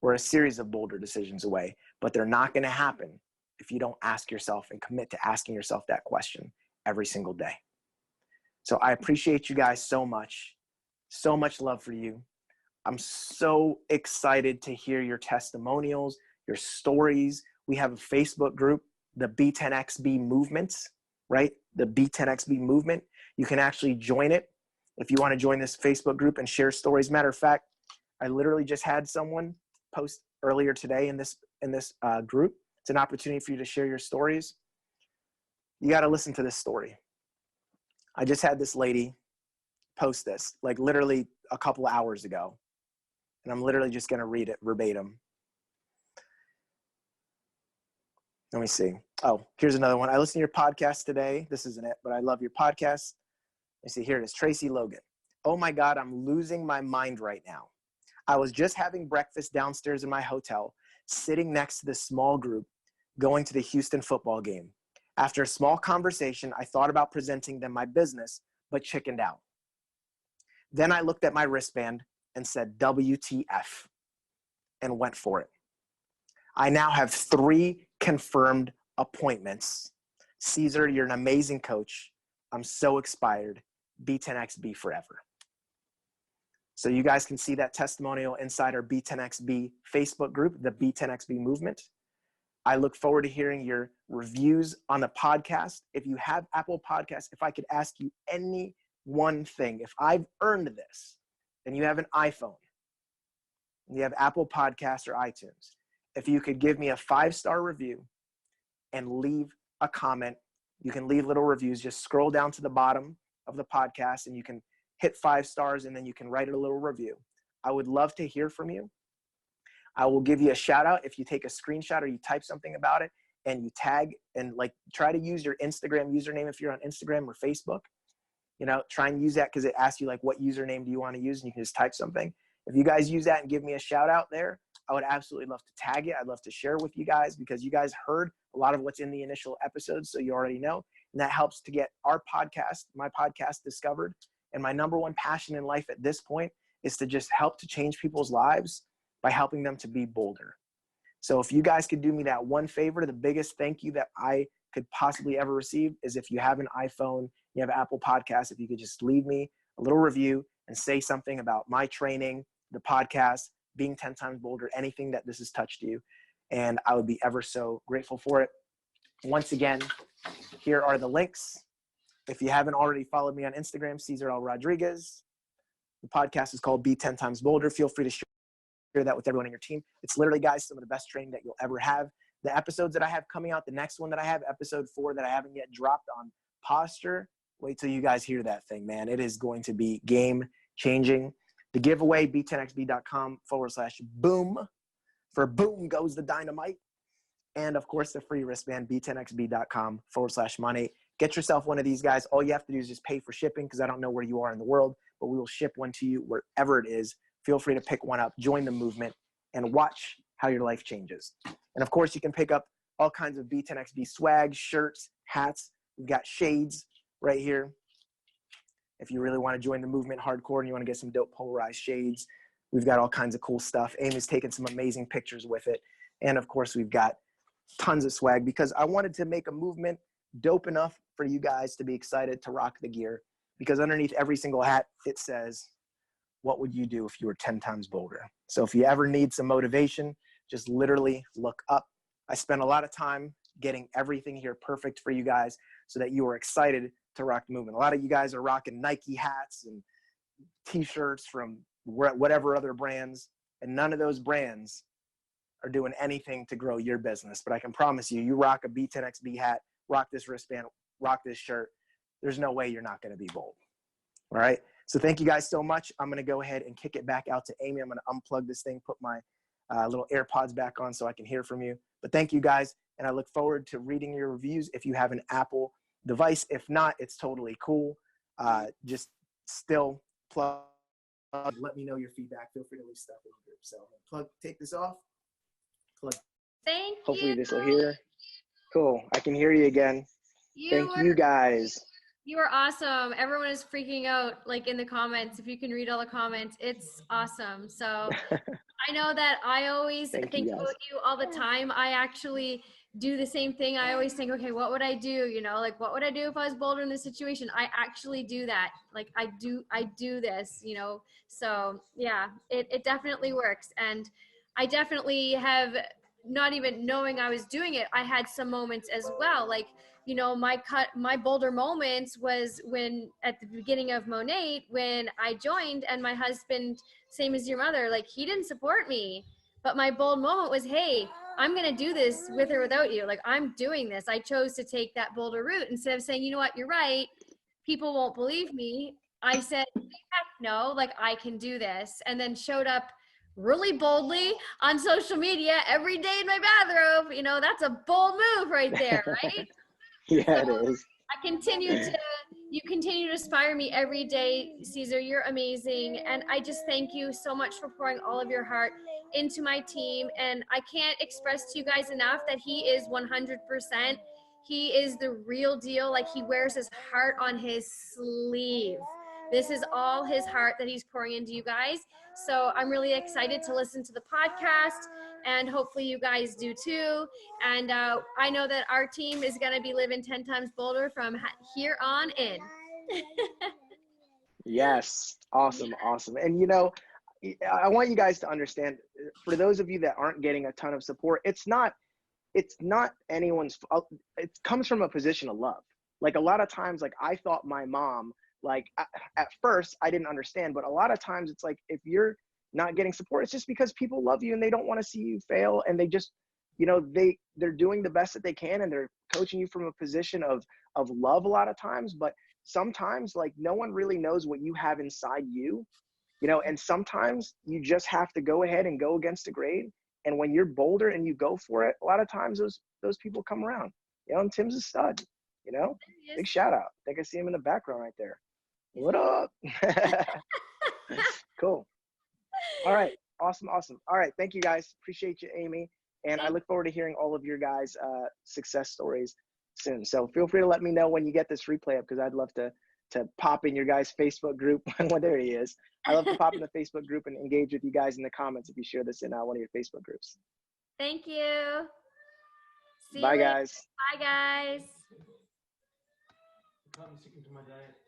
or a series of bolder decisions away, but they're not going to happen if you don't ask yourself and commit to asking yourself that question every single day. So I appreciate you guys so much. So much love for you. I'm so excited to hear your testimonials, your stories. We have a Facebook group, the B10XB movement, right? The B10XB movement. You can actually join it if you want to join this Facebook group and share stories. Matter of fact, I literally just had someone post earlier today in this group. It's an opportunity for you to share your stories. You got to listen to this story. I just had this lady post this, like literally a couple of hours ago. And I'm literally just going to read it verbatim. Let me see. Oh, here's another one. I listened to your podcast today. This isn't it, but I love your podcast. Let me see. Here it is. Tracy Logan. Oh my God, I'm losing my mind right now. I was just having breakfast downstairs in my hotel, sitting next to this small group, going to the Houston football game. After a small conversation, I thought about presenting them my business, but chickened out. Then I looked at my wristband and said, WTF, and went for it. I now have 3 confirmed appointments. Cesar, you're an amazing coach. I'm so inspired. B10XB forever. So you guys can see that testimonial inside our B10XB Facebook group, the B10XB movement. I look forward to hearing your reviews on the podcast. If you have Apple Podcasts, if I could ask you any one thing, if I've earned this, and you have an iPhone, and you have Apple Podcasts or iTunes, if you could give me a 5-star review and leave a comment, you can leave little reviews. Just scroll down to the bottom of the podcast and you can hit 5 stars and then you can write a little review. I would love to hear from you. I will give you a shout out if you take a screenshot or you type something about it and you tag and like try to use your Instagram username if you're on Instagram or Facebook. You know, try and use that because it asks you like what username do you want to use and you can just type something. If you guys use that and give me a shout out there, I would absolutely love to tag it. I'd love to share with you guys because you guys heard a lot of what's in the initial episodes, so you already know. And that helps to get our podcast, my podcast, discovered. And my number one passion in life at this point is to just help to change people's lives by helping them to be bolder. So if you guys could do me that one favor, the biggest thank you that I could possibly ever receive is if you have an iPhone, you have Apple Podcasts, if you could just leave me a little review and say something about my training, the podcast, being 10 times bolder, anything that this has touched you. And I would be ever so grateful for it. Once again, here are the links. If you haven't already followed me on Instagram, Cesar Rodriguez. The podcast is called Be 10 Times Bolder. Feel free to share that with everyone on your team. It's literally, guys, some of the best training that you'll ever have. The episodes that I have coming out, the next one that I have, episode 4 that I haven't yet dropped on posture, wait till you guys hear that thing, man. It is going to be game changing. The giveaway, b10xb.com/boom. For boom goes the dynamite. And of course, the free wristband, b10xb.com/money. Get yourself one of these guys. All you have to do is just pay for shipping because I don't know where you are in the world, but we will ship one to you wherever it is. Feel free to pick one up, join the movement, and watch how your life changes. And of course, you can pick up all kinds of B10XB swag, shirts, hats. We've got shades right here. If you really want to join the movement hardcore and you want to get some dope polarized shades, we've got all kinds of cool stuff. Amy's taken some amazing pictures with it. And of course, we've got tons of swag because I wanted to make a movement dope enough for you guys to be excited to rock the gear. Because underneath every single hat, it says, what would you do if you were 10 times bolder? So if you ever need some motivation, just literally look up. I spent a lot of time getting everything here perfect for you guys so that you are excited to rock the movement. A lot of you guys are rocking Nike hats and t-shirts from whatever other brands, and none of those brands are doing anything to grow your business. But I can promise you, you rock a B10XB hat, rock this wristband, rock this shirt, there's no way you're not going to be bold. All right. So thank you guys so much. I'm going to go ahead and kick it back out to Amy. I'm going to unplug this thing, put my little AirPods back on so I can hear from you. But thank you guys. And I look forward to reading your reviews if you have an Apple device. If not, it's totally cool. Just still plug. Let me know your feedback. Feel free to leave stuff in the group. So take this off. Plug. Thank you. Hopefully this will hear. Cool. I can hear you again. Thank you guys. You are awesome. Everyone is freaking out, like in the comments. If you can read all the comments, it's awesome. So I know that I always think about you all the time. I actually do the same thing. I always think, okay, what would I do? You know, like what would I do if I was bolder in this situation? I actually do that. Like I do this, you know? So yeah, it definitely works. And I definitely have, not even knowing I was doing it, I had some moments as well. Like, you know, my bolder moments was when at the beginning of Monate, when I joined and my husband, same as your mother, like he didn't support me. But my bold moment was, hey, I'm going to do this with or without you. Like I'm doing this. I chose to take that bolder route instead of saying, you know what, you're right. People won't believe me. I said, heck no, like I can do this. And then showed up really boldly on social media every day in my bathrobe. You know, that's a bold move right there, right? Yeah, So it is. you continue to inspire me every day, Cesar. You're amazing. And I just thank you so much for pouring all of your heart into my team. And I can't express to you guys enough that he is 100%. He is the real deal. Like, he wears his heart on his sleeve. This is all his heart that he's pouring into you guys. So I'm really excited to listen to the podcast, and hopefully you guys do too. And I know that our team is going to be living 10 times bolder from here on in. Yes. Awesome. Awesome. And, you know, I want you guys to understand, for those of you that aren't getting a ton of support, it's not anyone's fault. It comes from a position of love. Like, a lot of times, like, I thought my mom, like, at first I didn't understand, but a lot of times it's like, if you're not getting support, it's just because people love you and they don't want to see you fail. And they just, you know, they're doing the best that they can, and they're coaching you from a position of love a lot of times. But sometimes, like, no one really knows what you have inside you, you know, and sometimes you just have to go ahead and go against the grain. And when you're bolder and you go for it, a lot of times those people come around, you know. And Tim's a stud, you know. Big shout out. I think I see him in the background right there. What up? Cool. All right. Awesome. All right. Thank you, guys. Appreciate you, Amy. And I look forward to hearing all of your guys' success stories soon. So feel free to let me know when you get this replay up, because I'd love to pop in your guys' Facebook group. Well, there he is. I love to pop in the Facebook group and engage with you guys in the comments if you share this in one of your Facebook groups. Thank you. See Bye, you later. guys. Bye, guys. I'm sticking to my diet.